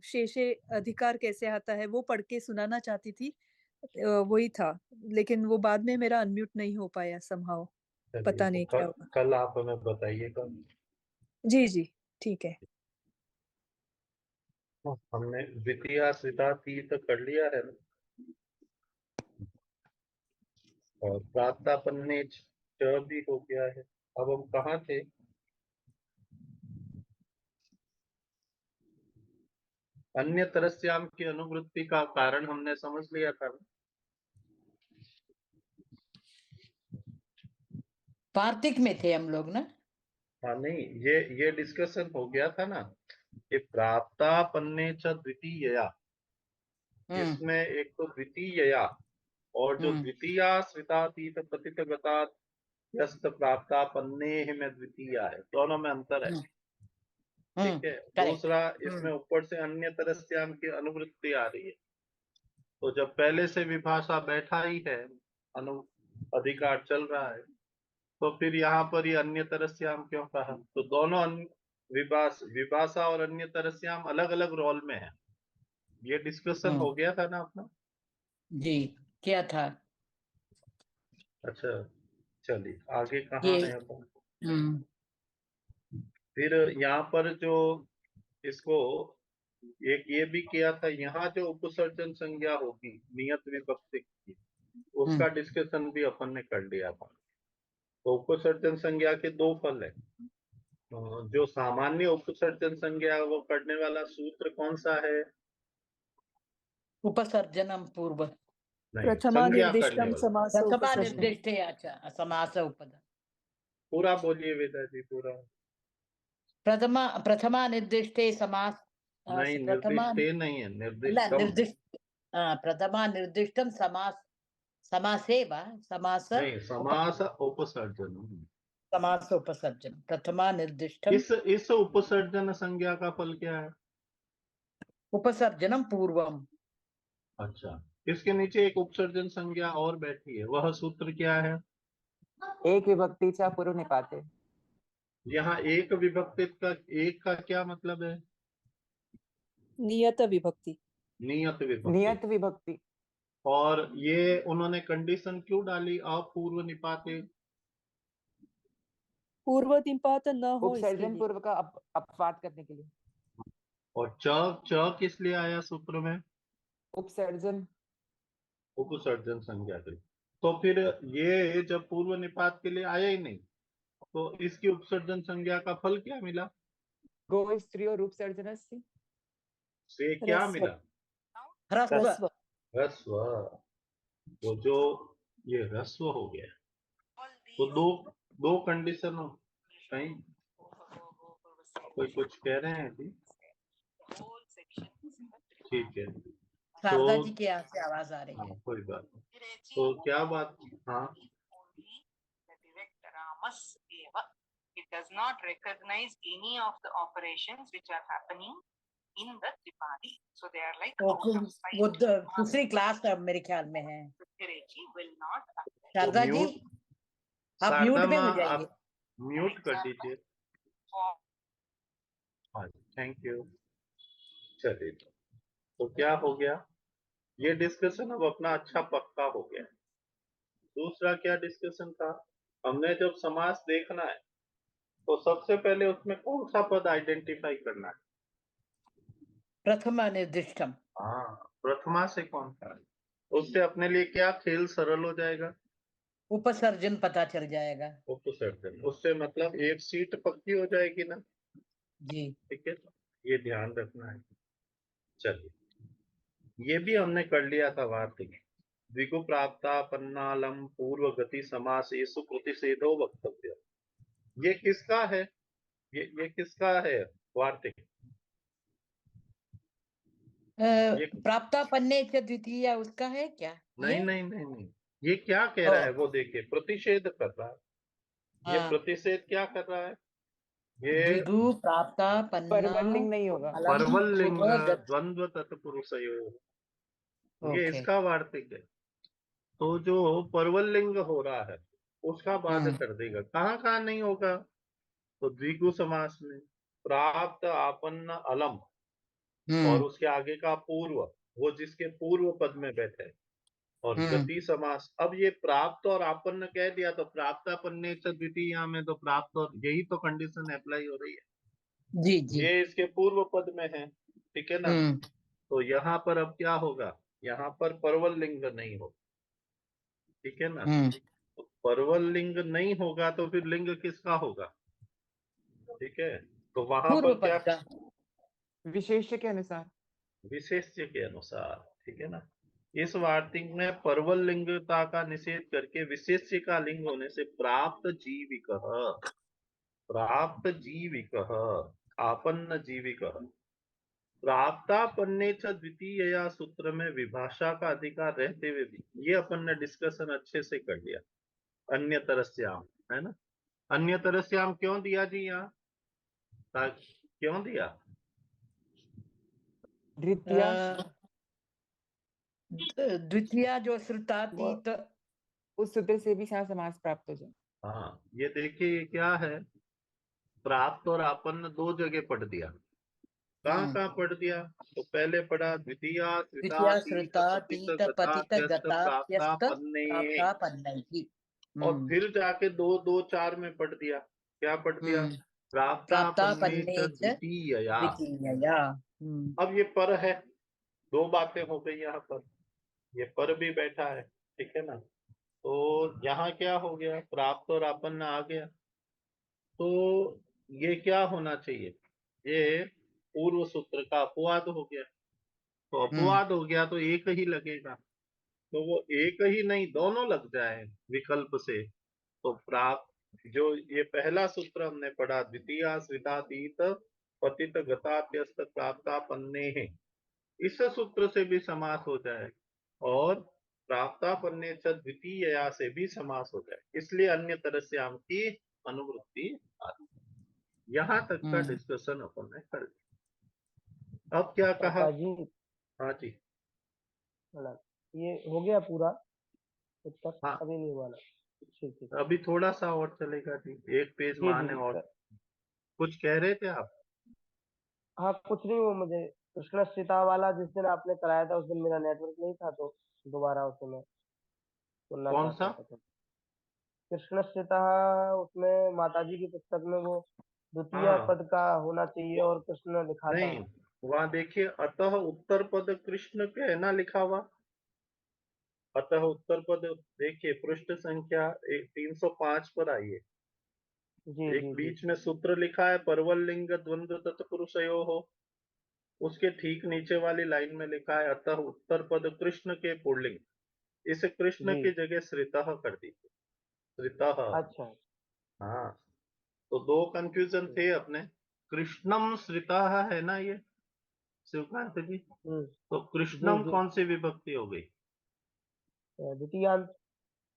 शेषे अधिकार कैसे आता है वो पढ़ के सुनाना चाहती थी, वही था, लेकिन वो बाद में मेरा अनम्यूट नहीं हो पाया समहाउ, पता नहीं क्या हुआ। कल आप हमें बताइएगा। जी जी ठीक है। हमने द्वितीयाश्रितातीत कर लिया है ना, और प्राप्तापन्ने च भी हो गया है। अब हम कहाँ थे? अन्य तरस्याम की अनुवृत्ति का कारण हमने समझ लिया था ना? वार्तिक में थे हम लोग ना। हाँ नहीं, ये डिस्कशन हो गया था ना कि प्राप्तापन्ने च द्वितीयया, इसमें एक तो द्वितीयया और जो द्वितीयाश्रितातीत प्रतितगता यस्त प्राप्तापन्ने में द्वितीया है, दोनों में अंतर है। ठीक है, दूसरा इसमें ऊपर से अन्य तरस्याम की अनुवृत्ति आ रही है, तो जब पहले से विभाषा बैठा ही है, अनु अधिकार चल रहा है, तो फिर यहाँ पर ये अन्य तरस्याम क्यों कहा? तो दोनों विभाषा और अन्य तरस्याम अलग अलग रोल में है। ये डिस्कशन हो गया था ना अपना? जी क्या था? अच्छा, चलिए आगे कहाँ है अपन? फिर यहाँ पर जो इसको एक ये भी किया था, यहाँ जो उपसर्जन संज्ञा होगी नियत विभक्ति की, उसका डिस्कशन भी अपन ने कर लिया था। तो उपसर्जन संज्ञा के दो फल है। जो सामान्य उपसर्जन संज्ञा वो करने वाला सूत्र कौन सा है? उपसर्जनम पूर्व प्रथमा निर्दिष्टम समास प्रथमा निर्दिष्टे अच्छा समास उपद। पूरा बोलिए वेदा जी, पूरा। प्रथमा निर्दिष्टे समास नहीं, निर्दिष्टे नहीं है, निर्दिष्ट प्रथमा निर्दिष्टम समास समासेव समास नहीं, समास उपसर्जन, समास उपसर्जन प्रथमा निर्दिष्टम। इस उपसर्जन संज्ञा का फल क्या है? उपसर्जनम पूर्वम। अच्छा, इसके नीचे एक उपसर्जन संज्ञा और बैठी है, वह सूत्र क्या है? एक विभक्ति चा पूर्व निपाते। यहाँ एक विभक्ति का एक का क्या मतलब है? नियत विभक्ति। नियत विभक्ति। नियत विभक्ति। और ये उन्होंने कंडीशन क्यों डाली अपूर्व निपाते? पूर्व निपात न हो उपसर्जन पूर्व का अपवाद करने के लिए। और च किस लिए आया सूत्र में? उपसर्जन, उपसर्जन संज्ञा के लिए। तो फिर ये जब पूर्व निपात के लिए आया ही नहीं, तो इसकी उपसर्जन संज्ञा का फल क्या मिला? गो स्त्री और उपसर्जन से क्या मिला? ह्रस्व। ह्रस्व। तो जो ये ह्रस्व हो गया, तो दो कंडीशन हो कहीं कोई कुछ कह रहे हैं जी? ठीक है, शारदा जी के यहाँ से आवाज आ रही है। कोई बात नहीं। तो क्या बात? हाँ, It does not recognize any of the operations which are happening वो दूसरी क्लास का मेरे ख्याल में है। शारदा जी, आप शारदा म्यूट में हो माँ, जाइए। आप म्यूट कर दीजिए। हाँ, थैंक यू। चलिए, तो क्या हो गया, ये डिस्कशन अब अपना अच्छा पक्का हो गया। दूसरा क्या डिस्कशन था, हमने जब समास देखना है तो सबसे पहले उसमें कौन सा पद आइडेंटिफाई करना है? प्रथमा निर्दिष्टम। हाँ, प्रथमा से कौन सा, उससे अपने लिए क्या खेल सरल हो जाएगा? उपसर्जन पता चल जाएगा। उपसर्जन, उससे मतलब एक सीट पक्की हो जाएगी ना जी। ठीक है, ये ध्यान रखना है। चलिए, ये भी हमने कर लिया था वार्तिक। द्विगु प्राप्ता पन्नालम पूर्व गति समासेषु प्रतिषेधो वक्तव्य। ये किसका है? ये किसका है वार्तिक? ये प्राप्तापन्ने च द्वितीय उसका है क्या? नहीं ये नहीं नहीं नहीं, ये क्या कह रहा है वो देखिए, प्रतिषेध कर रहा है। ये हाँ। प्रतिषेध क्या कर रहा है? ये द्विगु प्राप्तापन्ना परवलिंग नहीं होगा। परवल लिंग पूर्व गति। द्वंद्व तत्पुरुषयोः, ये ओके। इसका वार्तिक है। तो जो परवल लिंग हो रहा है उसका बाध कर देगा। कहाँ कहाँ नहीं होगा? तो द्विगु समास में प्राप्त आपन्न अलम और उसके आगे का पूर्व, वो जिसके पूर्व पद में बैठे, और गति समास। अब ये प्राप्त और आपन्न कह दिया तो प्राप्तापन्ने च द्वितीया में तो प्राप्त, और यही तो कंडीशन अप्लाई हो रही है। जी जी। ये इसके पूर्व पद में है, ठीक है ना। तो यहाँ पर अब क्या होगा, यहाँ पर परवल लिंग नहीं होगा, ठीक है ना। तो परवल लिंग नहीं होगा तो फिर लिंग किसका होगा? ठीक है, तो वहां पर पूर्व क्या, पद का विशेष्य के अनुसार। विशेष्य के अनुसार, ठीक है ना। इस वार्तिक में परवल लिंगता का निषेध करके विशेष्य का लिंग होने से प्राप्त जीविकः, प्राप्त जीविकः, आपन्न जीविकः, प्राप्तापन्ने च द्वितीयया सूत्र में विभाषा का अधिकार रहते हुए भी, ये अपन ने डिस्कशन अच्छे से कर लिया। अन्य तरस्याम है ना, अन्य तरस्याम क्यों दिया जी यहाँ, क्यों दिया? द्वितीया द्वितीया जो श्रुतातीत, उस सूत्र से भी समास प्राप्त हो जाए। हाँ, ये देखिए ये क्या है, प्राप्त और आपन्न दो जगह पढ़ दिया। कहाँ कहाँ पढ़ दिया? तो पहले पढ़ा द्वितीया द्वितीया श्रुतातीत पतित श्रुतातीत पतित गताभ्यस्त गताभ्यस्त प्राप्तापन्ने, प्राप्तापन्नैः। और फिर जाके 2-2-4 में पढ़ दिया। क्या पढ़ दिया? प्राप्तापन्ने प्राप्तापन्ने च च द्वितीयया। द्वितीयया। अब ये पर है, दो बातें हो गई यहाँ पर, ये पर भी बैठा है, ठीक है ना। तो यहाँ क्या हो गया, प्राप्त और आपन्न आ गया। तो ये क्या होना चाहिए, ये पूर्व सूत्र का अपवाद हो गया। तो अपवाद हो गया तो एक ही लगेगा, तो वो एक ही नहीं दोनों लग जाए विकल्प से। तो प्राप्त, जो ये पहला सूत्र हमने पढ़ा द्वितीया श्रितातीत पतित गताभ्यस्त प्राप्तापन्ने है, इस सूत्र से भी समास हो जाए, और प्राप्तापन्ने च द्वितीयया से भी समास हो जाए, इसलिए अन्य तरह से आम की अनुवृत्ति आती। यहाँ तक का डिस्कशन अपन ने कर लिया। अब क्या कहा जी? हाँ जी, ये हो गया पूरा उत्तर? हाँ अभी नहीं हुआ ना? ठीक ठीक। अभी थोड़ा सा और चलेगा जी, एक पेज जी माने जी और सर। कुछ कह रहे थे आप? हाँ कुछ नहीं, वो मुझे कृष्णश्रिता वाला जिस दिन आपने कराया था उस दिन मेरा नेटवर्क नहीं था, तो दोबारा उसे मैं सुनना कौन सा? चाहता था। कृष्णश्रिता, उसमें माताजी की पुस्तक में वो द्वितीय हाँ पद का होना चाहिए और कृष्ण लिखा था। नहीं, वहां देखिए अतः उत्तर पद कृष्ण के है ना लिखा हुआ, अतः उत्तर पद देखिए पृष्ठ संख्या 305 पर आइए। जी एक जी जी। बीच में सूत्र लिखा है परवल लिंग द्वंद्व तत्पुरुषयोः हो, उसके ठीक नीचे वाली लाइन में लिखा है अतः उत्तर पद कृष्ण के पुल्लिंग, इसे कृष्ण जी। की जगह श्रितः कर दीजिए, श्रितः। अच्छा। हाँ, तो दो कंफ्यूजन थे अपने, कृष्णम श्रितः है ना ये शिवकांत जी, तो जी कृष्णम जी। कौन सी विभक्ति हो गई? द्वितीयांत।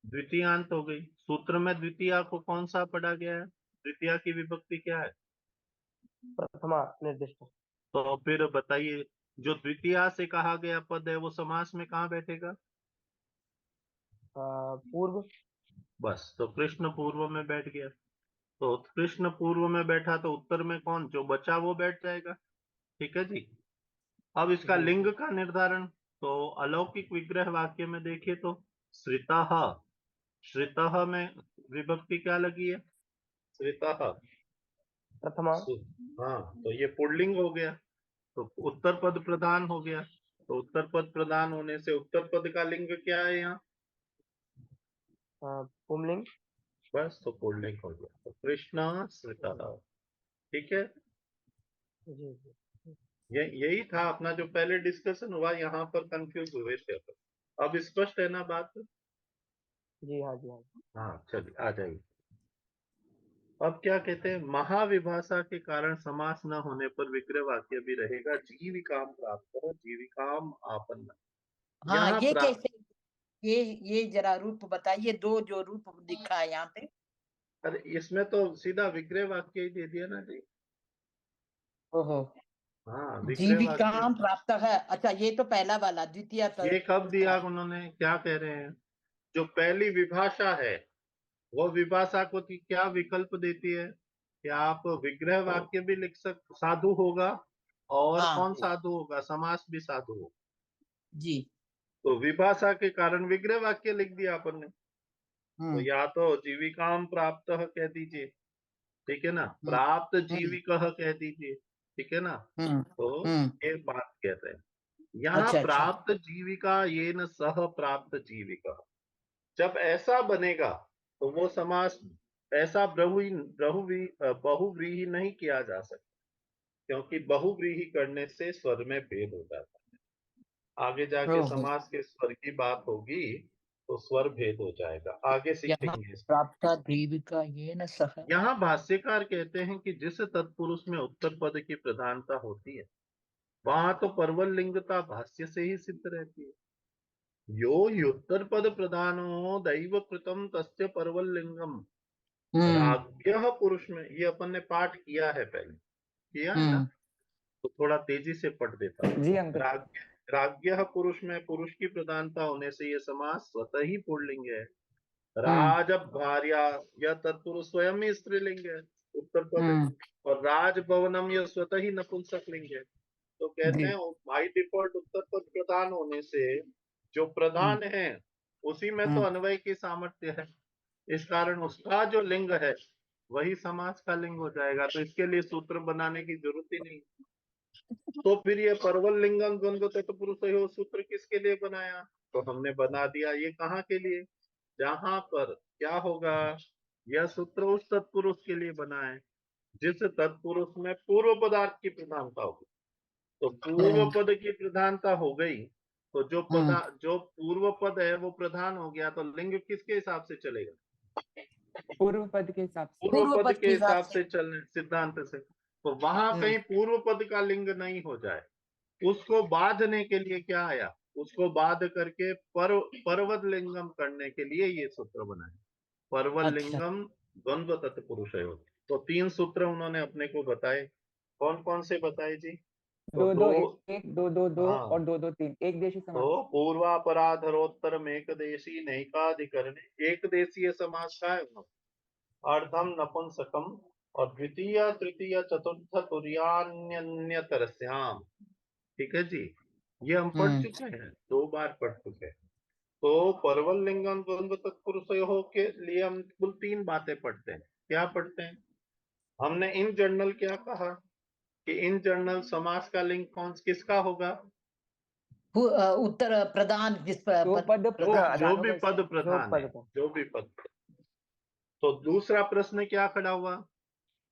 द्वितीयांत हो गई। सूत्र में द्वितीया को कौन सा पढ़ा गया है? द्वितीया की विभक्ति क्या है? प्रथमा निर्दिष्ट। तो फिर बताइए, जो द्वितीया से कहा गया पद है वो समास में कहाँ बैठेगा? पूर्व। बस, तो कृष्ण पूर्व में बैठ गया। तो कृष्ण पूर्व में बैठा तो उत्तर में कौन जो बचा वो बैठ जाएगा। ठीक है जी। अब इसका जी लिंग का निर्धारण, तो अलौकिक विग्रह वाक्य में देखिए तो श्रितः, श्रितः में विभक्ति क्या लगी है? श्रितः। प्रथमा। हाँ, तो ये पुल्लिंग हो गया, तो उत्तर पद प्रधान हो गया। तो उत्तर पद प्रधान होने से उत्तर पद का लिंग क्या है यहाँ? पुंलिंग। बस, तो पुल्लिंग हो गया, तो कृष्ण श्रितः। ठीक है, जी जी। यही था अपना जो पहले डिस्कशन हुआ, यहाँ पर कंफ्यूज हुए थे अपन। अब स्पष्ट है ना बात? जी हाँ जी हाँ। हाँ, चलिए आ जाइए। अब क्या कहते हैं, महाविभाषा के कारण समास न होने पर विग्रह वाक्य भी रहेगा, जीविकाम प्राप्त हो, जीविकाम आपन्न। हाँ यहाँ ये प्राप्त, कैसे, ये जरा रूप बताइए, दो जो रूप दिखा है यहाँ पे। अरे इसमें तो सीधा विग्रह वाक्य ही दे दिया ना जी। ओहो, हाँ, विग्रह वाक्य। जीविकाम प्राप्त है। अच्छा, ये तो पहला वाला, द्वितीय ये कब दिया उन्होंने, क्या कह रहे हैं? जो पहली विभाषा है वो विभाषा को क्या विकल्प देती है कि आप विग्रह वाक्य भी लिख साधु होगा, और हाँ कौन साधु होगा? समास भी साधु होगा। जी। तो विभाषा के कारण विग्रह वाक्य लिख दिया अपन ने। तो या तो जीविकाम प्राप्त कह दीजिए, ठीक है ना, प्राप्त जीविक कह दीजिए, ठीक है ना। तो ये बात कहते हैं यहाँ, अच्छा अच्छा। प्राप्त जीविका ये न सह प्राप्त जीविका। जब ऐसा बनेगा तो वो समास ऐसा बहुव्रीहि नहीं किया जा सकता, क्योंकि बहुव्रीहि करने से स्वर में भेद हो जाता है। आगे जाके ओहो। समास के स्वर की बात होगी तो स्वर भेद हो जाएगा, आगे यहाँ सीखेंगे। प्राप्त जीविका ये न सह। यहाँ भाष्यकार कहते हैं कि जिस तत्पुरुष में उत्तर पद की प्रधानता होती है वहां तो परवल लिंगता भाष्य से ही सिद्ध रहती है। यो युत्तर पद प्रधानो दैव कृतम तस्य परवल लिंगम। राज्ञः पुरुष में, ये अपन ने पाठ किया है, पहले किया है ना, तो थोड़ा तेजी से पढ़ देता हूँ। जी अंकल। राज्ञः पुरुष में पुरुष की प्रधानता होने से ये समास स्वतः ही पुल्लिंग है। राज भार्या यह तत्पुरुष स्वयं ही स्त्रीलिंग है, उत्तर पद है। और राजभवनम यह स्वतः ही नपुंसक लिंग है। तो कहते हैं बाई डिफॉल्ट उत्तर पद प्रधान होने से जो प्रधान है उसी में तो अन्वय की सामर्थ्य है, इस कारण उसका जो लिंग है वही समास का लिंग हो जाएगा। तो इसके लिए सूत्र बनाने की जरूरत ही नहीं। तो फिर ये परवल लिंगम द्वंद्व तत्पुरुष सूत्र किसके लिए बनाया? तो हमने बना दिया, ये कहाँ के लिए? जहां पर क्या होगा, यह सूत्र उस तत्पुरुष के लिए बना है जिस तत्पुरुष में पूर्व पदार्थ की प्रधानता होगी। तो पूर्व पद की प्रधानता हो गई तो जो पूर्व पद है वो प्रधान हो गया, तो लिंग किसके हिसाब से चलेगा? पूर्व पद के हिसाब से। पूर्व पद के हिसाब से चलने सिद्धांत से। तो वहां कहीं पूर्व पद का लिंग नहीं हो जाए, उसको बांधने के लिए क्या आया, उसको बाध करके परवद लिंगम करने के लिए ये सूत्र बनाए, परवल लिंगम द्वंद्व तत्पुरुष। तो 3 सूत्र उन्होंने अपने को बताए। कौन कौन से बताए जी? तो दो एक दो दो दो हाँ, और दो दो तीन, एक देशी समास। तो पूर्वापराधरोत्तर में एक देशी नैकाधिकरण, एक देशीय समास का है अर्धम नपुंसकम, और द्वितीय तृतीय चतुर्थ तुर्यान्यतरस्याम। ठीक है जी, ये हम पढ़ चुके हैं, 2 बार पढ़ चुके हैं। तो परवल लिंगम द्वंद्व तत्पुरुषयोः के लिए हम कुल 3 बातें पढ़ते हैं। क्या पढ़ते हैं? हमने इन जनरल क्या कहा कि इन जनरल समास का लिंग किसका होगा? उत्तर प्रधान, जिस जो पद जो भी होगा पद उसका। प्रधान है, जो भी पद। तो दूसरा प्रश्न क्या खड़ा हुआ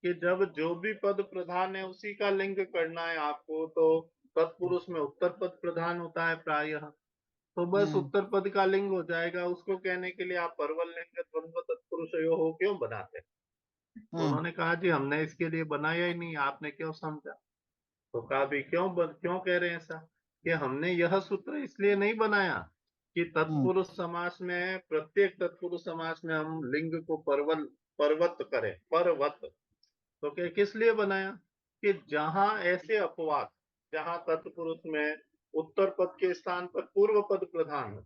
कि जब जो भी पद प्रधान है उसी का लिंग करना है आपको, तो तत्पुरुष में उत्तर पद प्रधान होता है प्रायः, तो बस उत्तर पद का लिंग हो जाएगा। उसको कहने के लिए आप परवल लिंग द्वंद्व तत्पुरुषयोः क्यों बनाते हैं? तो उन्होंने कहा जी हमने इसके लिए बनाया ही नहीं, आपने क्यों समझा? तो कहा भी क्यों कह रहे हैं ऐसा, कि हमने यह सूत्र इसलिए नहीं बनाया कि तत्पुरुष समास में, प्रत्येक तत्पुरुष समास में हम लिंग को पर्वत करें, पर्वत। तो क्या किस लिए बनाया कि जहां ऐसे अपवाद, जहां तत्पुरुष में उत्तर पद के स्थान पर पूर्व पद प्रधान हो,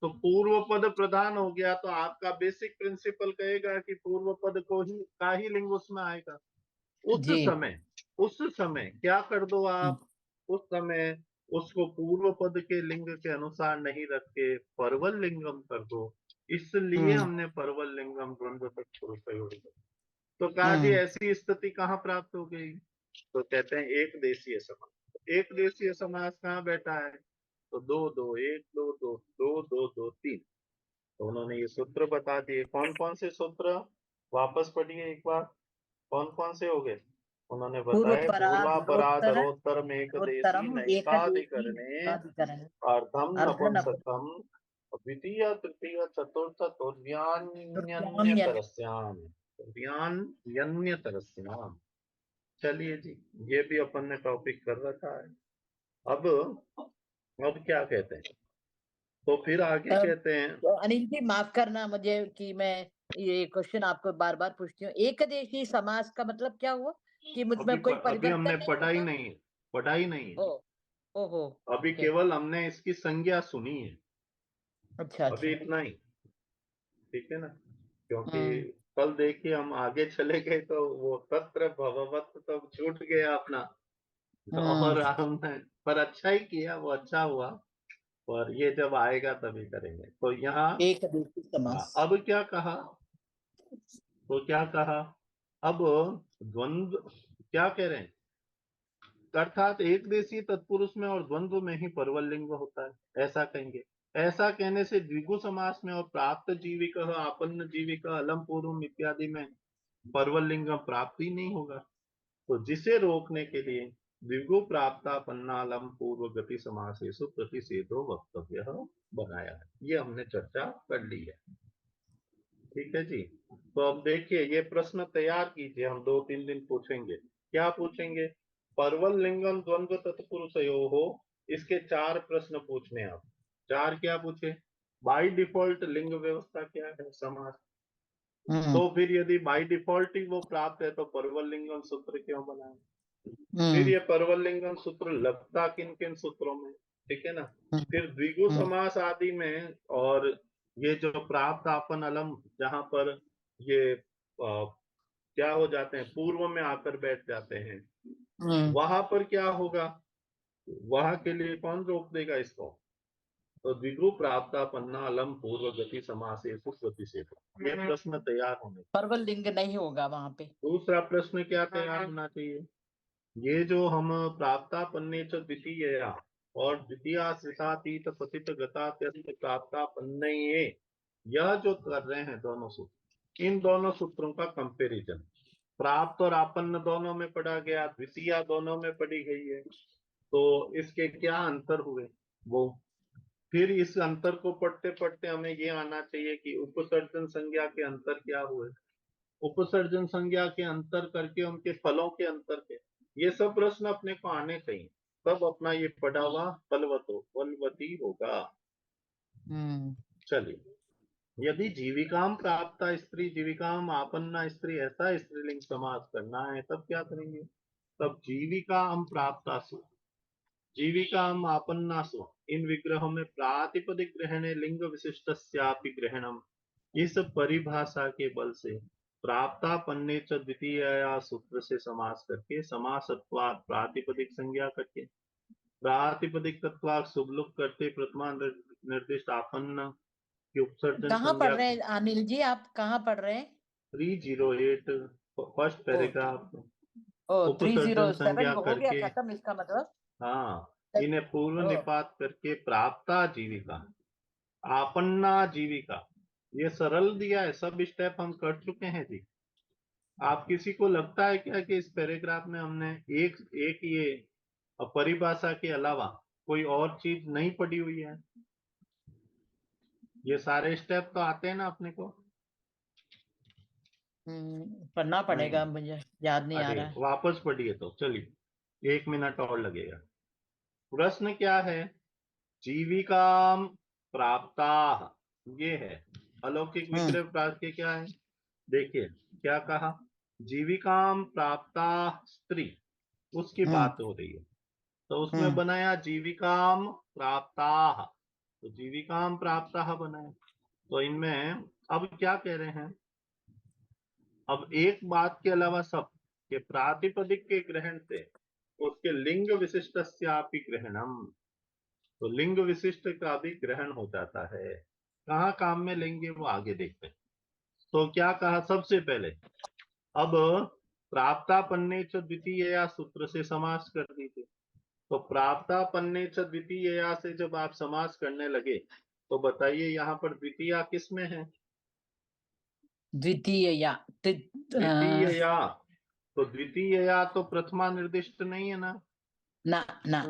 तो पूर्व पद प्रधान हो गया तो आपका बेसिक प्रिंसिपल कहेगा कि पूर्व पद को ही का ही लिंग उसमें आएगा। उस समय क्या कर दो आप, उस समय उसको पूर्व पद के लिंग के अनुसार नहीं रख के परवल लिंगम कर दो। इसलिए हमने परवल लिंगम द्वंद्व तत्पुरुषयोः। तो कहा जी ऐसी स्थिति कहाँ प्राप्त हो गई, तो कहते हैं एक देशीय समास। एक देशीय समास कहाँ बैठा है, तो 2 2 1 2 2 2 2 2 3। तो उन्होंने ये सूत्र बता दिए। कौन कौन से सूत्र, वापस पढ़िए एक बार, कौन कौन से हो गए उन्होंने बताए। पूर्वापराधरोत्तर में एक देशी नैकाधिकरणे अर्धम नपुंसकम द्वितीय तृतीय चतुर्थ तुर्यान्यतरस्याम। चलिए जी, ये भी अपन ने टॉपिक कर रखा है। अब क्या कहते हैं, तो फिर आगे कहते हैं। तो अनिल जी माफ करना मुझे कि मैं ये क्वेश्चन आपको बार बार पूछती हूँ। एक देशी समास का मतलब क्या हुआ कि मुझमें कोई अभी परिवर्तन हमने नहीं पढ़ा ही होगा? नहीं है, पढ़ा ही नहीं है। ओहो अभी ओके। केवल हमने इसकी संज्ञा सुनी है। अच्छा अभी अच्छा। इतना ही, ठीक है ना, क्योंकि कल देखिए हम आगे चले गए तो वो तत्र भववत तो छूट गया अपना। और हमने पर अच्छा ही किया, वो अच्छा हुआ। पर ये जब आएगा तभी करेंगे। तो यहाँ एक देशी समास। अब क्या कहा, तो क्या कहा, अब द्वंद्व क्या कह रहे हैं, अर्थात एक देशी तत्पुरुष में और द्वंद्व में ही परवल लिंग होता है, ऐसा कहेंगे। ऐसा कहने से द्विगु समास में और प्राप्त जीविक आपन्न जीविक अलम पूर्व इत्यादि में परवल लिंग प्राप्त ही नहीं होगा। तो जिसे रोकने के लिए द्विगु प्राप्तापन्नालम पूर्व गति समासेषु प्रतिषेधो वक्तव्य बनाया है। ये हमने चर्चा कर ली है, ठीक है जी। तो अब देखिए ये प्रश्न तैयार कीजिए, हम 2-3 दिन पूछेंगे। क्या पूछेंगे, परवल लिंगम द्वंद्व तत्पुरुषयोः, इसके 4 प्रश्न पूछने आप। 4 क्या पूछे, बाय डिफॉल्ट लिंग व्यवस्था क्या है समास, तो फिर यदि बाय डिफॉल्ट ही वो प्राप्त है तो परवल लिंगम सूत्र क्यों बनाए, फिर ये परवल लिंगम सूत्र लगता किन किन सूत्रों में, ठीक है ना। फिर द्विगु समास आदि में, और ये जो प्राप्त आपन अलम जहां पर ये क्या हो जाते हैं, पूर्व में आकर बैठ जाते हैं, वहां पर क्या होगा, वहां के लिए कौन रोक देगा इसको, तो द्विगु प्राप्तापन्ना अलम पूर्व गति समासेषु प्रतिषेधो। ये प्रश्न तैयार होने। परवल लिंग नहीं होगा वहां पे। दूसरा प्रश्न क्या तैयार होना चाहिए, ये जो हम प्राप्तापन्ने च द्वितीयया और द्वितीयाश्रितातीत पतित गतात्यंत प्राप्तापन्नये, यह जो कर रहे हैं दोनों सूत्र, इन दोनों सूत्रों का कंपैरिजन, प्राप्त और आपन्न दोनों में पढ़ा गया, द्वितीया दोनों में पढ़ी गई है, तो इसके क्या अंतर हुए वो, फिर इस अंतर को पढ़ते पढ़ते हमें ये आना चाहिए कि उपसर्जन संज्ञा के अंतर क्या हुए, उपसर्जन संज्ञा के अंतर करके उनके फलों के अंतर के, ये सब प्रश्न अपने को आने चाहिए, तब अपना ये पढ़ा हुआ फलवती होगा। चलिए, यदि जीविकाम प्राप्त स्त्री जीविकाम आपन्ना स्त्री ऐसा स्त्रीलिंग समास करना है तब क्या करेंगे, तब जीविकाम प्राप्तासु जीविकाम आपन्नासु इन विग्रहों में प्रातिपदिक ग्रहणे लिंग विशिष्टस्यापि ग्रहणम, इस परिभाषा के बल से प्राप्तापन्ने च द्वितीयया सूत्र से समास करके समासत्वात् प्रातिपदिक संज्ञा करके प्रातिपदिक तत्वात् शुभलुक करते प्रथमा निर्दिष्ट आपन्न की उपसर्जन कहाँ पढ़ संज्ञा। रहे हैं अनिल जी, आप कहाँ पढ़ रहे हैं? 308 फर्स्ट पैराग्राफ। उपसर्जन 307 संज्ञा हो गया करके, खत्म इसका मतलब। हाँ, इन्हें पूर्व निपात करके प्राप्ता जीविका आपन्ना जीविका, ये सरल दिया है, सब स्टेप हम कर चुके हैं जी। आप किसी को लगता है क्या कि इस पैराग्राफ में हमने एक ये परिभाषा के अलावा कोई और चीज नहीं पढ़ी हुई है, ये सारे स्टेप तो आते हैं ना अपने को। पढ़ना पड़ेगा, मुझे याद नहीं आ अरे रहा है। वापस पढ़िए तो, चलिए 1 मिनट और लगेगा। प्रश्न क्या है, जीविकाम प्राप्ता, ये है अलौकिक विक्रय प्राप्त क्या है, देखिए क्या कहा, जीविकाम प्राप्ता स्त्री, उसकी बात हो रही है। तो उसमें बनाया जीविकाम प्राप्ताः, तो जीविकाम प्राप्ताः बनाया। तो इनमें अब क्या कह रहे हैं, अब एक बात के अलावा सब के प्रातिपदिक के ग्रहण से उसके लिंग विशिष्टस्यापि ग्रहणम, तो लिंग विशिष्ट का भी ग्रहण हो जाता है। कहाँ काम में लेंगे वो आगे देखते हैं। तो क्या कहा सबसे पहले, अब प्राप्तापन्ने च द्वितीयया सूत्र से समास कर दीजिए। तो प्राप्तापन्ने च द्वितीयया से जब आप समास करने लगे तो बताइए यहाँ पर द्वितीया किस में है? द्वितीयया द्वितीयया, तो द्वितीयया तो प्रथमा निर्दिष्ट नहीं है ना। ना ना,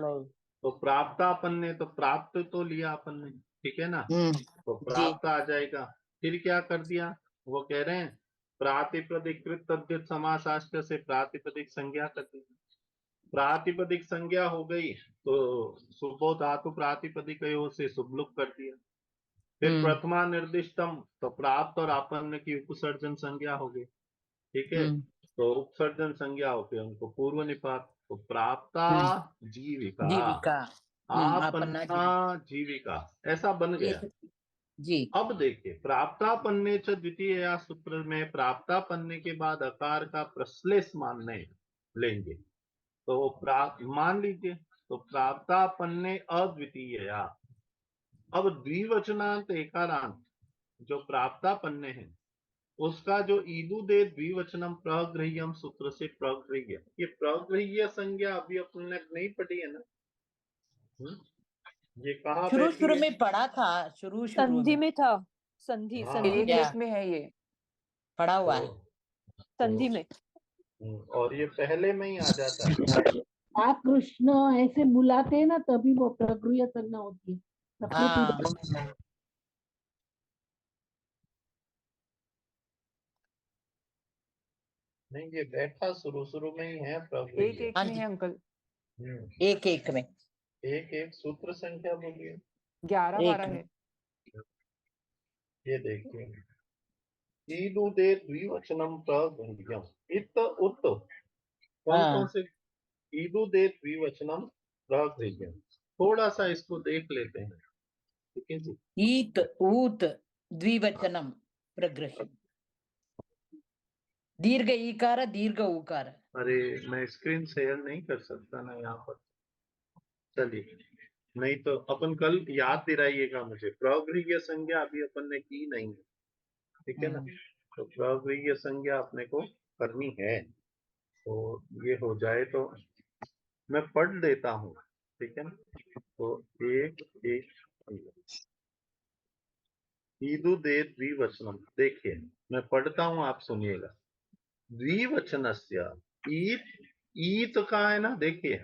तो प्राप्तापन्ने, तो प्राप्त तो लिया अपन ने, ठीक है ना, तो जी प्राप्त आ जाएगा। फिर क्या कर दिया, वो कह रहे हैं प्रातिपदिक कृत तद्धित समासाष्ट से प्रातिपदिक संज्ञा कर दी। प्रातिपदिक संज्ञा हो गई तो सुबो धातु प्रातिपदिक से सुबलुक कर दिया। फिर प्रथमा निर्दिष्टम, तो प्राप्त और आपन्न की उपसर्जन संज्ञा हो गई, ठीक है। तो उपसर्जन संज्ञा होके उनको पूर्व निपात, तो प्राप्ता जीविका, जीविका, आपन्ना जीविका, ऐसा बन गया। जी। अब देखिए प्राप्तापन्ने च द्वितीय सूत्र में प्राप्तापन्ने के बाद अकार का प्रश्लेष मानने लेंगे, तो प्राप्त मान लीजिए, तो प्राप्तापन्ने अद्वितीयया। अब द्विवचनांत एकारांत जो प्राप्तापन्ने हैं उसका जो ईदु दे द्विवचनम प्रगृह्यम सूत्र से प्रगृह्य, ये प्रगृह्य संज्ञा अभी अपन ने नहीं पढ़ी है ना। ये कहाँ शुरू बैठी शुरू है? में पढ़ा था, शुरू संधि में था, संधि हाँ। संधि एक में एक में है ये, पढ़ा हुआ है, संधि में। और ये पहले में ही आ जाता है। आप कृष्ण ऐसे बुलाते हैं ना तभी वो प्रक्रिया संज्ञा होती है, प्रकृति। हाँ। नहीं, ये बैठा शुरू शुरू में ही है एक प्रगृह्य। एक में है अंकल, एक एक में, एक एक सूत्र संख्या बोलिए। 11-12 है। ये देखिए, ईदु दे द्विवचनम प्रगृह्यम, इत उत, कौन कौन से ईदु दे द्विवचनम प्रगृह्यम, थोड़ा सा इसको देख लेते हैं, ठीक है जी। ईत ऊत द्विवचनम प्रगृह्य, दीर्घ ईकार दीर्घ उकार। अरे मैं स्क्रीन शेयर नहीं कर सकता ना यहाँ पर, चलिए, नहीं तो अपन कल याद दिलाइएगा मुझे। प्रगृह्य संज्ञा अभी अपन ने की नहीं है, ठीक है ना, तो प्रगृह्य संज्ञा अपने को करनी है। तो ये हो जाए तो मैं पढ़ देता हूँ, ठीक है ना। तो एक एक ईदु दे द्विवचनम, देखिए मैं पढ़ता हूँ, आप सुनिएगा। द्विवचनस्य ईत, ईत का है ना, देखिए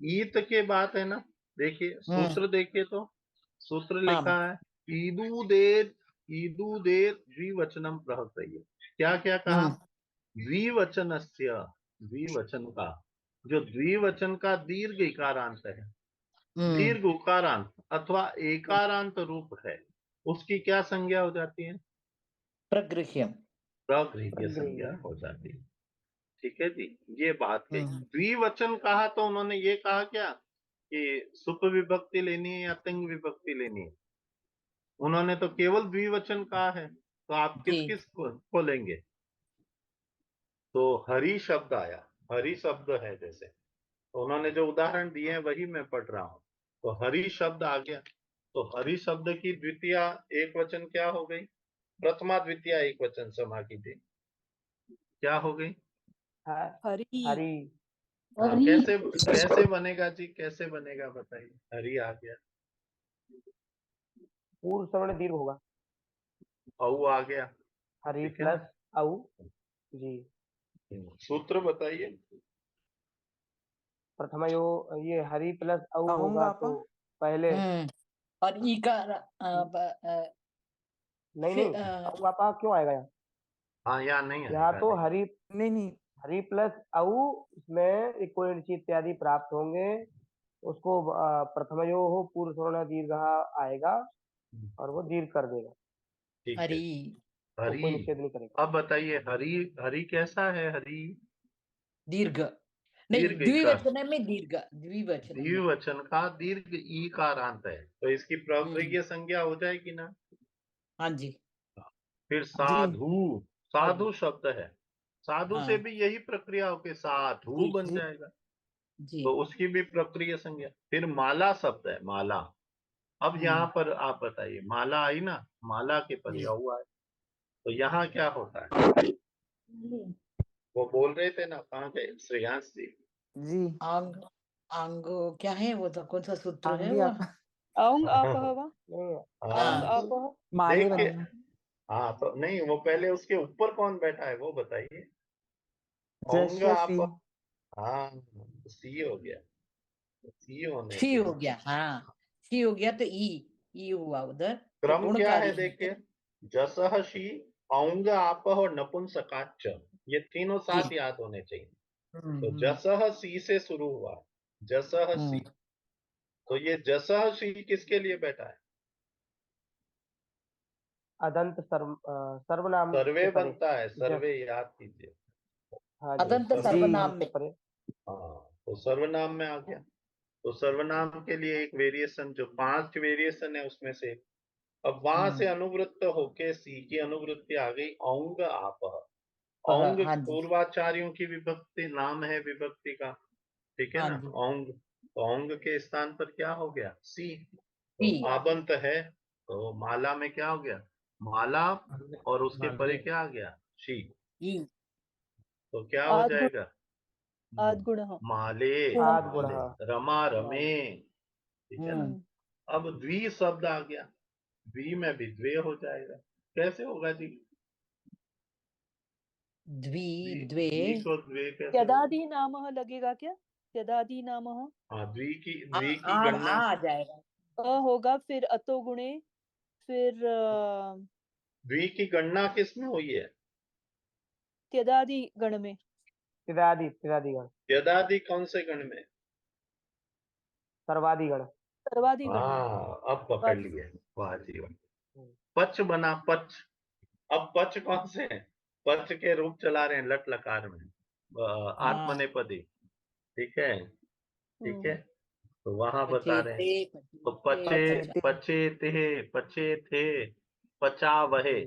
ईत के बाद है ना, देखिए सूत्र देखिए, तो सूत्र लिखा है ईदु दे द्विवचनम प्रहृतय्य। क्या क्या कहा, द्विवचनस्य, द्विवचन का, जो द्विवचन का दीर्घ इकारांत है, दीर्घ उकारांत अथवा एकारांत रूप है, उसकी क्या संज्ञा हो जाती है? प्रगृह्यम, प्रगृह्य संज्ञा हो जाती है, ठीक है जी। ये बात कही। द्विवचन कहा तो उन्होंने ये कहा क्या कि सुप विभक्ति लेनी है या तिंग विभक्ति लेनी है? उन्होंने तो केवल द्विवचन कहा है, तो आप किस किस को लेंगे? तो हरि शब्द आया, हरि शब्द है जैसे, तो उन्होंने जो उदाहरण दिए हैं वही मैं पढ़ रहा हूं। तो हरि शब्द आ गया, तो हरि शब्द की द्वितीया एक वचन क्या हो गई? प्रथमा द्वितीया एक वचन समा की थी, क्या हो गई? हरि हरि। कैसे कैसे बनेगा जी, कैसे बनेगा बताइए? हरि आ गया, पूर्व सवर्ण दीर्घ होगा, औ आ गया, हरि ठीक है ना? प्लस औ जी। सूत्र बताइए। प्रथमयो, ये हरि प्लस औ औंग होगा आपा? तो पहले और ईकार नहीं नहीं, औ आपा क्यों आएगा यहाँ? हाँ, यहाँ नहीं यहाँ आएगा, तो नहीं। हरि नहीं हरि प्लस औ, इसमें इक्वलेंसी इत्यादि प्राप्त होंगे, उसको प्रथमयो हो पूर्व सवर्ण दीर्घ आएगा और वो दीर्घ कर देगा, ठीक है, हरि, तो कोई हरि। निषेध नहीं करेगा। अब बताइए हरि, हरि कैसा है? हरि दीर्घ, नहीं, दीर्घ इकार, द्विवचन में दीर्घ, द्विवचन में द्विवचन का दीर्घ ईकारांत है, तो इसकी प्रवर्गीय संज्ञा हो जाएगी ना। हाँ जी। फिर साधु, साधु शब्द है, साधु से हाँ भी यही प्रक्रिया होके साधु बन जाएगा, जी। तो उसकी भी प्रक्रिया संज्ञा। फिर माला शब्द है, माला। अब यहाँ पर आप बताइए, माला आई ना, माला के पर हुआ है, तो यहाँ क्या होता है? वो बोल रहे थे ना, कहाँ गए श्रेयांश जी? जी अंग, अंग क्या है वो, तो कौन सा सूत्र है आंगी वो? आप औंग अपह वा, औंग हाँ, अपह। माले देख के, बनेगा हाँ तो नहीं, वो पहले उसके ऊपर कौन बैठा है वो बताइए। औंग जश्य आप, सी हाँ, सी हो गया, सी होने शी से हो गया, हाँ शी हो गया, तो ई हुआ उधर, तो क्रम क्या है गुणकारी है। देखिए, जसह शी, औंग आपह और नपुंसकाच, ये तीनों साथ याद होने चाहिए। तो जसह सी से शुरू हुआ, जसह सी, तो ये जसह सी किसके लिए बैठा है? अदंत सर्वनाम सर्वे से परे। बनता है, सर्वे याद कीजिए। हाँ तो जी, अदंत सर्वनाम से में। परे। हाँ, तो सर्वनाम में आ गया। तो सर्वनाम के लिए एक वेरिएशन, जो 5 वेरिएशन है उसमें से, अब वहां से अनुवृत्त होके सी की अनुवृत्ति आ गई, औंग आपह। औंग हाँ जी, पूर्वाचार्यों की विभक्ति, नाम है विभक्ति का, ठीक है हाँ ना। जी। औंग, तो औंग के स्थान पर क्या हो गया? सी। तो सी। आबंत है, तो माला में क्या हो गया? माला, और उसके परे क्या आ गया? शी। ई। तो क्या हो आद गुण, जाएगा? आद गुण, माले, गुणम। आद गुण। रमा रमे, ठीक है ना। अब द्वि शब्द आ गया, द्वि में भी द्वे हो जाएगा। कैसे होगा जी? द्वि, द्वि, द्वे, द्वि को द्वे कैसे होगा? यदादि नामः लगेगा क्या? यदादि नामः हाँ, द्वि आ की गणना, आ जाएगा। अ होगा, फिर अतो गुणे, फिर द्वि की गणना किस में हुई है? त्यदादि गण में। त्रिदादिगण, यदादि कौन से गण में? सर्वादिगण। सर्वादि गण में। हाँ, अब पकड़ लिए, वाह जी वाह। पच बना, पच। अब पच कौन से है? पच के रूप चला रहे हैं लट लकार में, आत्मनेपदी, ठीक है, ठीक है। तो वहां बता रहे हैं, पचेते, तो पचेते, पचे, पचे थे, पचे थे, पचा वहे,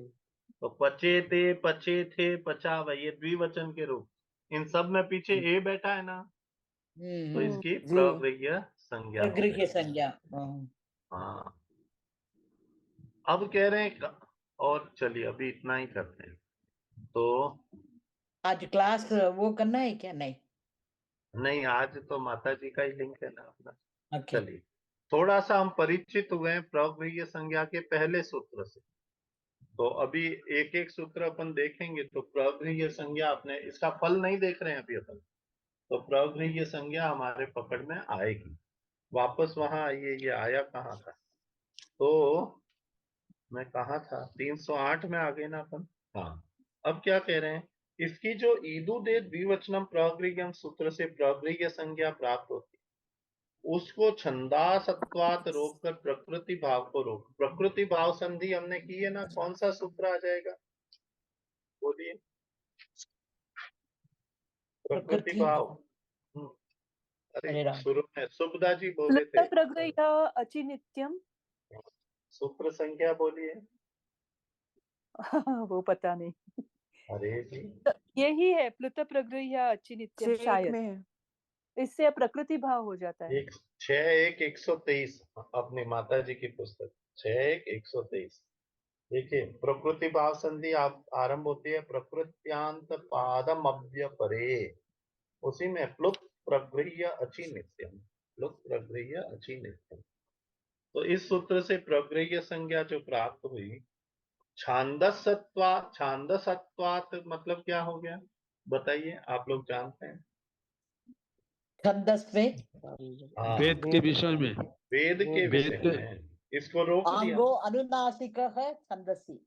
तो पचे थे, पचे थे, पचा वहे, ये द्विवचन के रूप। इन सब में पीछे ए बैठा है ना, तो इसकी जी प्रगृह्य संज्ञा हो प्रगृह्य गई। संज्ञा। हाँ, अब कह रहे हैं और चलिए अभी इतना ही करते हैं। तो आज क्लास वो करना है क्या? नहीं। नहीं, आज तो माता जी का ही लिंक है ना अपना। ओके। चलिए, थोड़ा सा हम परिचित हुए हैं प्रगृह्य संज्ञा के पहले सूत्र से, तो अभी एक एक सूत्र अपन देखेंगे। तो प्रगृह्य संज्ञा, अपने इसका फल नहीं देख रहे हैं अभी अपन, तो प्रगृह्य संज्ञा हमारे पकड़ में आएगी। वापस वहां आइए, ये आया कहाँ था? तो मैं कहा था, 308 में आ गए ना अपन। हाँ, अब क्या कह रहे हैं, इसकी जो ईदु दे द्विवचनम प्रगृह्यम सूत्र से प्रगृह्य संज्ञा प्राप्त होती है, उसको छंदासत्वात रोक कर प्रकृति भाव को रोक, प्रकृति भाव संधि हमने की है ना, कौन सा सूत्र आ जाएगा? बोलिए। प्रकृति भाव। अरे हरे राम। शुरू में सुभदा जी बोले प्लुत थे, प्रगृह्य अचिनित्यम। सूत्र संख्या बोलिए। वो पता नहीं। अरे जी, यही है, प्लुत प्रगृह्य अचिनित्यम 6:1 शायद। में है इससे प्रकृति भाव हो जाता है। 123 अपनी माता जी की पुस्तक, 6:123। देखिए, प्रकृति भाव संधि आप आरंभ होती है प्रकृत्यांत पादम अव्य परे, उसी में प्लुत प्रगृह्य अचि नित्यम, प्लुत प्रगृह्य अचि नित्यम। तो इस सूत्र से प्रगृह्य संज्ञा जो प्राप्त हुई, छांदसत्वात्, छांदसत्वात् मतलब क्या हो गया बताइए, आप लोग जानते हैं? छंदस में हाँ, वेद के विषय में, वेद के वेद विषय के में, इसको रोक दिया। आंगो अनुनासिक है छंदसी।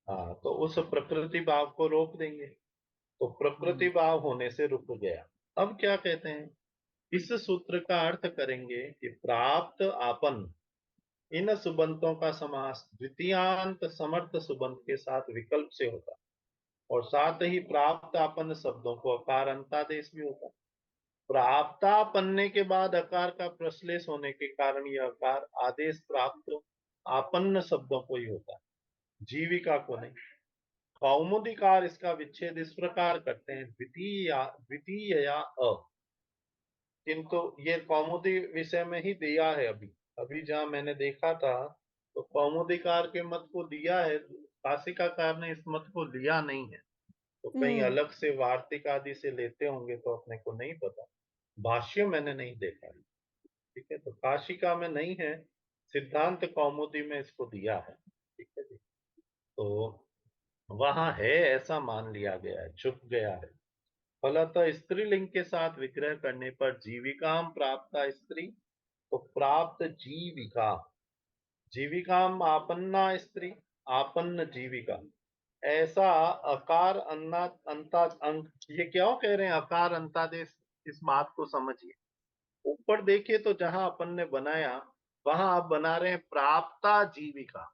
हाँ, तो उस प्रकृति भाव को रोक देंगे, तो प्रकृति भाव होने से रुक गया। अब क्या कहते हैं, इस सूत्र का अर्थ करेंगे कि प्राप्त आपन, इन सुबंतों का समास द्वितीयांत समर्थ सुबंत के साथ विकल्प से होता, और साथ ही प्राप्त आपन शब्दों को अकार अंतादेश भी होता। प्राप्ता पन्ने के बाद अकार का प्रश्लेष होने के कारण यह अकार आदेश प्राप्त आपन्न शब्दों को ही होता है, जीविका को नहीं। कौमुदीकार इसका विच्छेद इस प्रकार करते हैं, द्वितीयया अ, किंतु ये कौमुदी विषय में ही दिया है। अभी जहां मैंने देखा था तो कौमुदीकार के मत को दिया है, काशिकाकार ने इस मत को लिया नहीं है। तो कहीं अलग से वार्तिक आदि से लेते होंगे तो अपने को नहीं पता। भाष्य मैंने नहीं देखा है, ठीक है। तो काशिका में नहीं है, सिद्धांत कौमुदी में इसको दिया है, ठीक है जी। तो वहां है ऐसा मान लिया गया है, छुप गया है। फलतः स्त्रीलिंग के साथ विग्रह करने पर जीविकाम प्राप्त स्त्री, तो प्राप्त जीविका, जीविकाम आपन्ना स्त्री, आपन्न जीविका, ऐसा अकार अन्ना अंता अंक, ये क्यों कह रहे हैं अकार अंतादेश, इस बात को समझिए। ऊपर देखिए तो जहां अपन ने बनाया वहां आप बना रहे हैं प्राप्ता जीविका,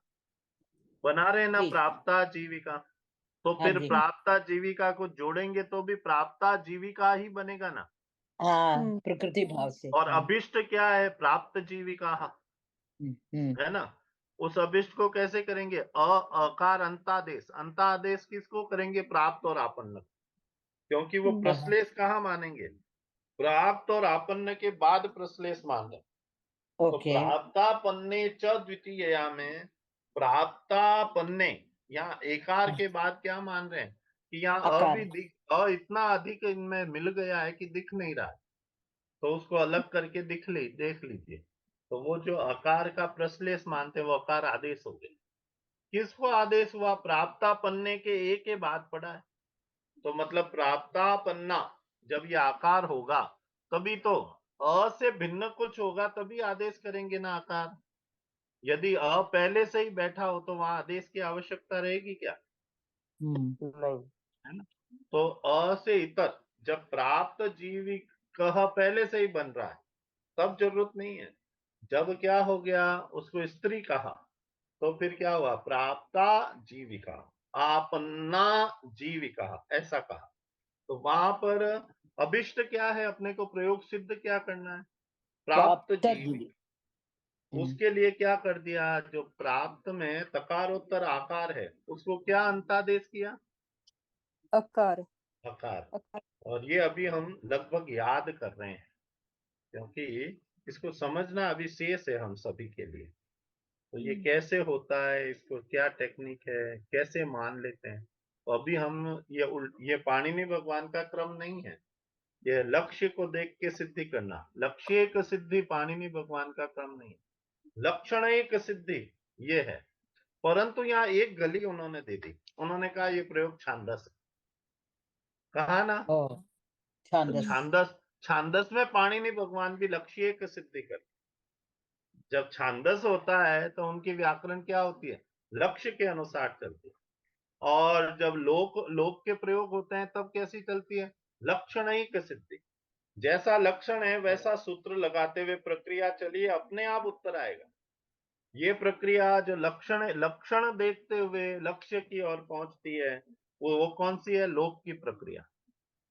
बना रहे हैं ना, प्राप्ता जीविका। तो हाँ फिर जी। प्राप्ता जीविका को जोड़ेंगे तो भी प्राप्ता जीविका ही बनेगा ना। हाँ, प्रकृति भाव से। और अभिष्ट क्या है, प्राप्त जीविका, है ना। उस अभिष्ट को कैसे करेंगे, अकार अंतादेश, अंतादेश किसको करेंगे, प्राप्त और आपन्न, क्योंकि वो प्रश्लेष कहाँ मानेंगे, प्राप्त और आपन्न के बाद प्रश्लेष मान रहे। तो प्राप्तापन्ने च द्वितीयया में प्राप्तापन्ने, यहाँ एकार के बाद क्या मान रहे हैं कि यहाँ अ भी इतना अधिक इनमें मिल गया है कि दिख नहीं रहा है, तो उसको अलग करके देख लीजिए। तो वो जो अकार का प्रश्लेष मानते हैं वो अकार आदेश हो गए। किसको आदेश हुआ, प्राप्तापन्ने के ए के बाद पड़ा है, तो मतलब प्राप्तापन्ना जब ये आकार होगा तभी तो अ से भिन्न कुछ होगा, तभी आदेश करेंगे ना आकार। यदि अ पहले से ही बैठा हो तो वहां आदेश की आवश्यकता रहेगी क्या, नहीं, है ना। तो अ से इतर जब प्राप्त जीविक पहले से ही बन रहा है तब जरूरत नहीं है। जब क्या हो गया, उसको स्त्री कहा तो फिर क्या हुआ, प्राप्ता जीविका, आपन्ना जीविका, ऐसा कहा। तो वहां पर अभिष्ट क्या है, अपने को प्रयोग सिद्ध क्या करना है, प्राप्त जीविका। उसके लिए क्या कर दिया, जो प्राप्त में तकारोत्तर आकार है उसको क्या अंतादेश किया, अकार। अकार। और ये अभी हम लगभग याद कर रहे हैं, क्योंकि इसको समझना अभी शेष है हम सभी के लिए। तो ये कैसे होता है, इसको क्या टेक्निक है, कैसे मान लेते हैं, तो अभी हम ये पाणिनि भगवान का क्रम नहीं है। ये लक्ष्य को देख के सिद्धि करना, लक्ष्य एक सिद्धि पाणिनि भगवान का क्रम नहीं है, लक्षण एक सिद्धि ये है। परंतु यहाँ एक गली उन्होंने दे दी, उन्होंने कहा ये प्रयोग छांदस है, कहा ना। तो छांदस में पाणिनि भगवान भी लक्ष्य एक सिद्धि कर। जब छांदस होता है तो उनकी व्याकरण क्या होती है, लक्ष्य के अनुसार चलती है। और जब लोक के प्रयोग होते हैं तब कैसी चलती है, लक्षणिक सिद्धि। जैसा लक्षण है वैसा सूत्र लगाते हुए प्रक्रिया चलिए, अपने आप उत्तर आएगा। ये प्रक्रिया जो लक्षण देखते हुए लक्ष्य की ओर पहुंचती है वो कौन सी है, लोक की प्रक्रिया।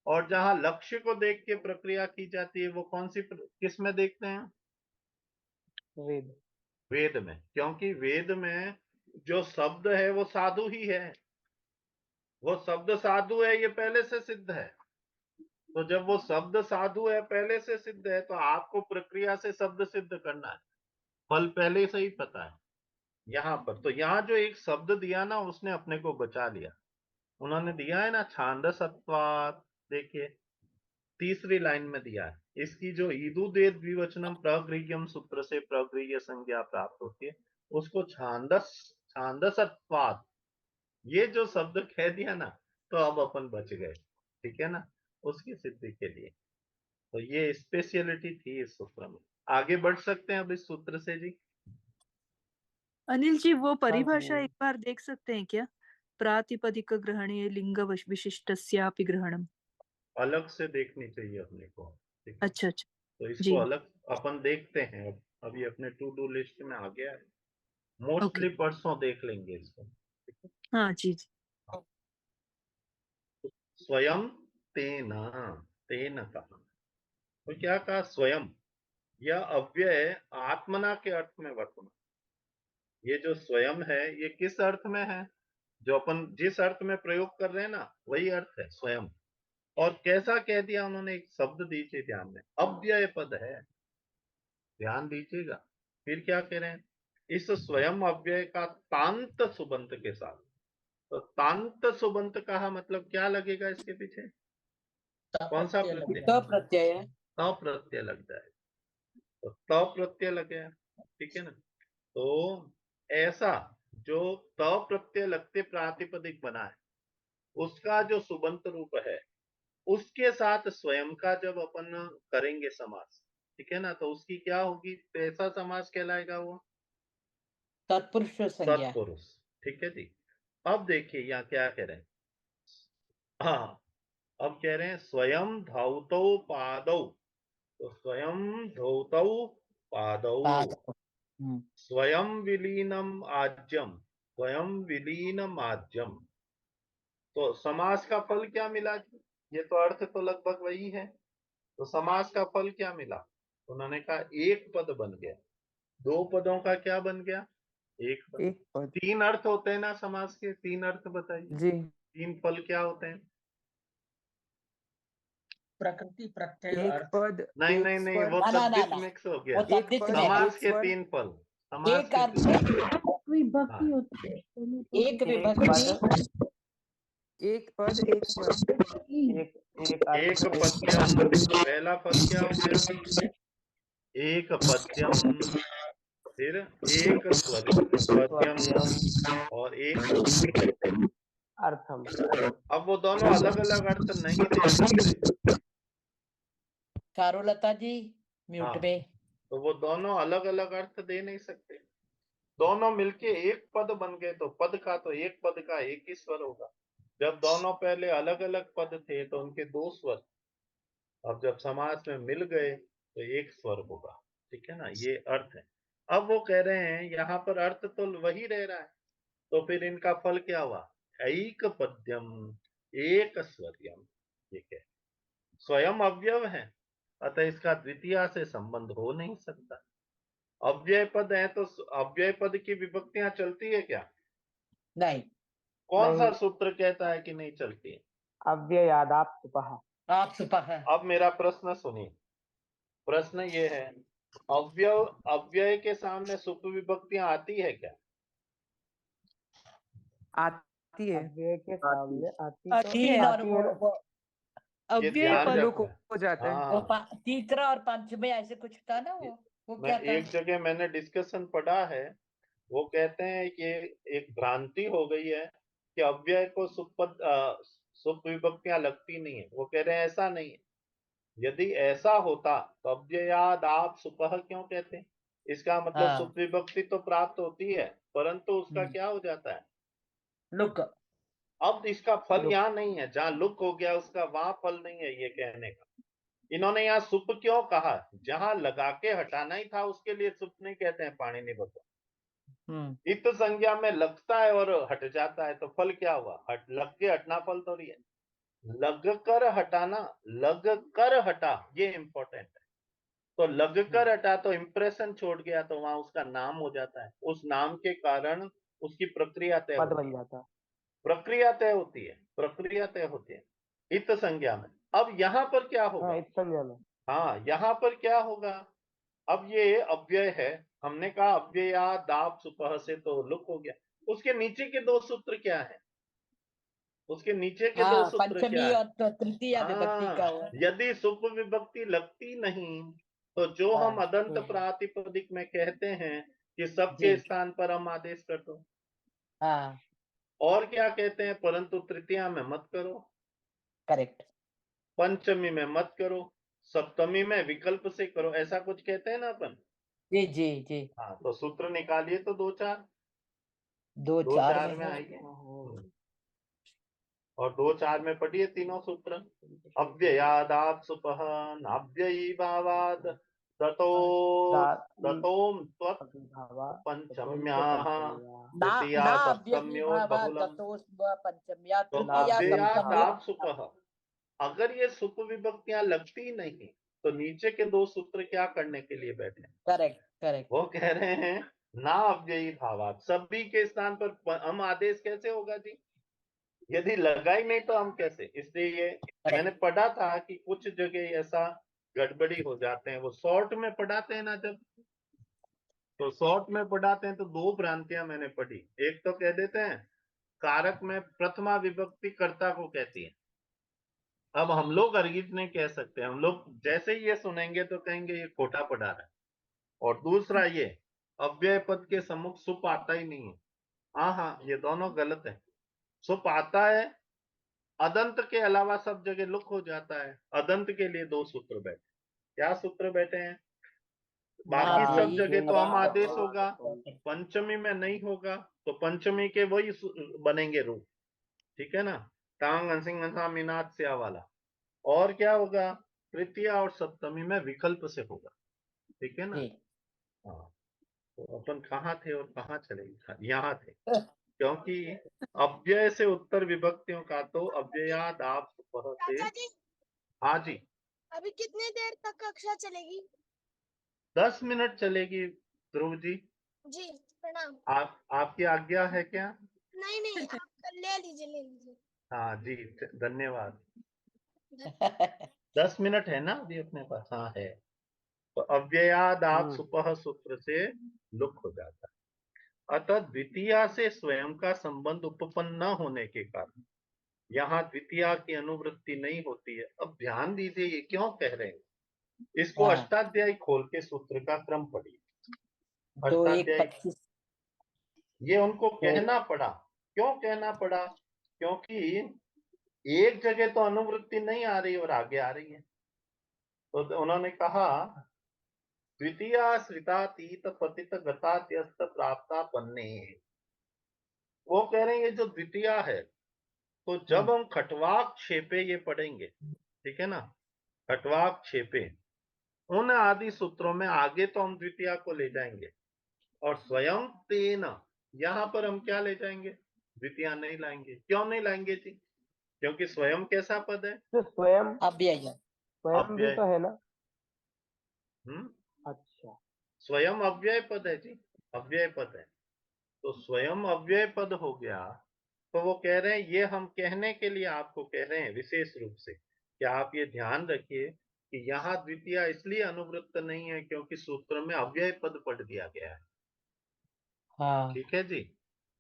और जहां लक्ष्य को देख के प्रक्रिया की जाती है वो कौन सी, किस में देखते हैं, वेद में। क्योंकि वेद में जो शब्द है वो साधु ही है, वो शब्द साधु है, ये पहले से सिद्ध है। तो जब वो शब्द साधु है, पहले से सिद्ध है, तो आपको प्रक्रिया से शब्द सिद्ध करना है, फल पहले से ही पता है। यहाँ पर तो यहाँ जो एक शब्द दिया ना उसने अपने को बचा लिया। उन्होंने दिया है ना छांदसत्वात्, देखिए तीसरी लाइन में दिया है, इसकी जो ईदुदे द्विवचनम प्रगृह्यम सूत्र से प्रगृह्य संज्ञा प्राप्त होती है, उसको छांदसत्वात्, ये जो शब्द कह दिया ना तो अब अपन बच गए, ठीक है ना, उसकी सिद्धि के लिए। तो ये स्पेशलिटी थी इस सूत्र में। आगे बढ़ सकते हैं अब इस सूत्र से जी। अनिल जी, वो परिभाषा एक बार देख सकते हैं क्या, प्रातिपदिक ग्रहणीय लिंग विशिष्टस्यापि ग्रहणम। अलग से देखनी चाहिए अपने को, ठीक है। अच्छा तो इसको जी। अलग अपन देखते हैं, अभी अपने टू डू लिस्ट में आ गया है, मोस्टली परसों देख लेंगे इसको, ठीक है। हाँ जी जी। स्वयं तेन, तेन कहा, तो क्या कहा, स्वयं यह अव्यय आत्मना के अर्थ में वर्तमान। ये जो स्वयं है ये किस अर्थ में है, जो अपन जिस अर्थ में प्रयोग कर रहे हैं ना वही अर्थ है स्वयं। और कैसा कह दिया उन्होंने, एक शब्द दीजिए ध्यान में, अव्यय पद है, ध्यान दीजिएगा। फिर क्या कह रहे हैं, इस स्वयं अव्यय का तांत सुबंत के साथ। तो तांत सुबंत कहा मतलब क्या लगेगा इसके पीछे, कौन सा प्रत्यय, प्रत्यय है, त प्रत्यय लग जाए, तो त प्रत्यय लग गया, ठीक है ना। तो ऐसा जो त प्रत्यय लगते प्रातिपदिक बना है उसका जो सुबंत रूप है उसके साथ स्वयं का जब अपन करेंगे समास, ठीक है ना, तो उसकी क्या होगी, कैसा समास कहलाएगा वो, तत्पुरुष संज्ञा। तत्पुरुष, ठीक है जी। अब देखिए यहाँ क्या कह रहे हैं, हाँ अब कह रहे हैं स्वयं धौतौ पादौ, तो स्वयं धौतौ पादौ, स्वयं विलीनम आज्यम, स्वयं विलीनम आज्यम। तो समास का फल क्या मिला, ये तो अर्थ तो लगभग वही है, तो समास का फल क्या मिला, उन्होंने कहा एक पद बन गया। दो पदों का क्या बन गया, एक पद। एक पद। तीन अर्थ होते हैं ना समास के, तीन अर्थ बताइए, जी। तीन फल क्या होते हैं, प्रकृति प्रत्यय एक अर्थ। पद, नहीं एक नहीं नहीं, स्वर, वो ना, ना, ना, तद्धित ना। मिक्स हो वो गया। तद्धित में है। समास के स्वर, तीन फल, समास एक के अर्थ तीन, विभक्ति होती है दोनों पदों एक की। विभक्ति, एक पद, एक स्वर। एक पद्यम, पहला पद क्या हो गया, एक पद्यम, फिर एक स्वर पद्यम और एक अर्थम। अब वो दोनों अलग अलग अर्थ नहीं दे सकते। चारुलता जी म्यूट हाँ, में। तो वो दोनों अलग अलग अर्थ दे नहीं सकते, दोनों मिलके एक पद बन गए, तो पद का तो एक पद का एक ही स्वर होगा। जब दोनों पहले अलग अलग पद थे तो उनके दो स्वर, अब जब समास में मिल गए तो एक स्वर होगा, ठीक है ना, ये अर्थ है। अब वो कह रहे हैं यहाँ पर अर्थ तो वही रह रहा है, तो फिर इनका फल क्या हुआ, ऐक पद्यम एक स्वर्यम, ये क्या, स्वयं अव्यय है, अतः इसका द्वितीया से संबंध हो नहीं सकता। अव्यय पद है तो अव्यय पद की विभक्तियां चलती है क्या, नहीं। कौन सा नहीं। सूत्र कहता है कि नहीं चलती है, अव्ययादाप सुपह। आप सुपह। अब मेरा प्रश्न सुनिए, प्रश्न ये है, अव्यय अव्यय के सामने सुप विभक्तियां आती है क्या, आती है। अव्यय के सामने आती तो तीन और आती है ना। वो ये अव्यय ध्यान पद लोक रखना। हो जाता है। वो हाँ, तीसरा और पंचमी ऐसे कुछ था ना, वो मैं क्या था। एक जगह मैंने डिस्कशन पढ़ा है, वो कहते हैं कि एक भ्रांति हो गई है कि अव्यय को सुप विभक्तियां लगती नहीं है, वो कह रहे हैं ऐसा नहीं है। यदि ऐसा होता तो अव्ययाद आप सुपह क्यों कहते हैं, इसका मतलब हाँ। सुप विभक्ति तो प्राप्त होती है परंतु उसका क्या हो जाता है, लुक। अब इसका फल लुक। यहाँ नहीं है, जहाँ लुक हो गया उसका वहां फल नहीं है, ये कहने का। इन्होंने यहाँ सुप क्यों कहा, जहां लगा के हटाना ही था उसके लिए सुप नहीं कहते हैं पाणिनि भगवान। इत संज्ञा में लगता है और हट जाता है तो फल क्या हुआ, लग के हटना फल थोड़ी है, लग कर हटाना, लग कर हटा, ये इंपॉर्टेंट है। तो लग कर हटा तो इंप्रेशन छोड़ गया, तो वहां उसका नाम हो जाता है, उस नाम के कारण उसकी प्रक्रिया तय पद होती बन है, जाता है। प्रक्रिया तय होती है, प्रक्रिया तय होती है इत संज्ञा में। अब यहाँ पर क्या होगा, हाँ, इस संज्ञा में। हाँ यहाँ पर क्या होगा, अब ये अव्यय है, हमने कहा अव्यया दाप सुपह से तो लुक हो गया, उसके नीचे के दो सूत्र क्या है, उसके नीचे के दो हाँ, सूत्र क्या पंचमी है, और तृतीया विभक्ति का हुआ। यदि सुप विभक्ति लगती नहीं तो जो हम अदंत प्रातिपदिक में कहते हैं कि सबके जी। स्थान पर हम आदेश कर दो, हाँ, और क्या कहते हैं, परंतु तृतीया में मत करो, करेक्ट। पंचमी में मत करो, सप्तमी में विकल्प से करो, ऐसा कुछ कहते हैं ना अपन। जी जी जी। हाँ, तो सूत्र निकालिए तो दो चार दो चार में में आइए, और दो चार में पढ़िए तीनों सूत्र। अव्ययादाप सुपह नाव्ययी भावाद दतोम त्वत् पंचम्याः तृतीया सप्तम्यो बहुलम। पंचम्या तो तृतीया अव्ययादाप सप्तम्यो। सुपह, अगर ये सुप विभक्तियां लगती नहीं तो नीचे के दो सूत्र क्या करने के लिए बैठे हैं? Correct correct. वो कह रहे हैं ना अव्ययी भावात, सभी के स्थान पर हम आदेश कैसे होगा जी? यदि लगा ही नहीं तो हम कैसे? इसलिए ये मैंने पढ़ा था कि कुछ जगह ऐसा गड़बड़ी हो जाते हैं, वो शॉर्ट में पढ़ाते हैं ना, जब तो शॉर्ट में पढ़ाते हैं तो दो भ्रांतियां मैंने पढ़ी। एक तो कह देते हैं कारक में प्रथमा विभक्ति कर्ता को कहती है। अब हम लोग अर्गित नहीं कह सकते, हम लोग जैसे ही ये सुनेंगे तो कहेंगे ये खोटा पढ़ा रहा है। और दूसरा ये अव्यय पद के सम्मुख सुप आता ही नहीं है। हाँ, ये दोनों गलत है। सुप आता है, अदंत के अलावा सब जगह लुक हो जाता है। अदंत के लिए दो सूत्र बैठे। क्या सूत्र बैठे हैं? बाकी सब जगह तो हम आदेश होगा, पंचमी में नहीं होगा, तो पंचमी के वही बनेंगे रूप, ठीक है ना, टांग अंसिंग अंसा मीनात स्या वाला। और क्या होगा? तृतीया और सप्तमी में विकल्प से होगा, ठीक है ना। हाँ, तो अपन कहाँ थे और कहाँ चले गए? यहाँ थे, क्योंकि अव्यय से उत्तर विभक्तियों का तो अव्ययाद आप से। हाँ जी, अभी कितनी देर तक कक्षा चलेगी? 10 मिनट चलेगी ध्रुव जी। जी प्रणाम। आपकी आज्ञा है क्या? नहीं नहीं, आप ले लीजिए। हाँ जी, धन्यवाद। 10 मिनट है ना अभी अपने पास? हाँ है। तो अव्ययाद आप सुपह सूत्र से लुक हो जाता है। अतः द्वितीया से स्वयं का संबंध उपपन्न न होने के कारण यहाँ द्वितीया की अनुवृत्ति नहीं होती है। अब ध्यान दीजिए ये क्यों कह रहे हैं, इसको अष्टाध्यायी खोल के सूत्र का क्रम पढ़िए। अष्टाध्यायी ये उनको कहना पड़ा। क्यों कहना पड़ा? क्योंकि एक जगह तो अनुवृत्ति नहीं आ रही और आगे आ रही है। तो उन्होंने कहा द्वितीया श्रितातीत पतित गतात्यस्त प्राप्ता पन्ने। वो कह रहे हैं ये जो द्वितीया है, तो जब हम खटवाक छेपे ये पढ़ेंगे, ठीक है ना, खटवाक छेपे उन आदि सूत्रों में आगे तो हम द्वितीया को ले जाएंगे, और स्वयं तेन यहाँ पर हम क्या ले जाएंगे? द्वितीया नहीं लाएंगे। क्यों नहीं लाएंगे जी? क्योंकि स्वयं कैसा पद है? तो स्वयं अव्यय भी तो है ना। अच्छा, स्वयं अव्यय पद है जी, अव्यय पद है। तो स्वयं अव्यय पद हो गया। तो वो कह रहे हैं, ये हम कहने के लिए आपको कह रहे हैं विशेष रूप से कि आप ये ध्यान रखिए कि यहाँ द्वितीया इसलिए अनुवृत्त नहीं है क्योंकि सूत्र में अव्यय पद पढ़ दिया गया है। हाँ ठीक है जी।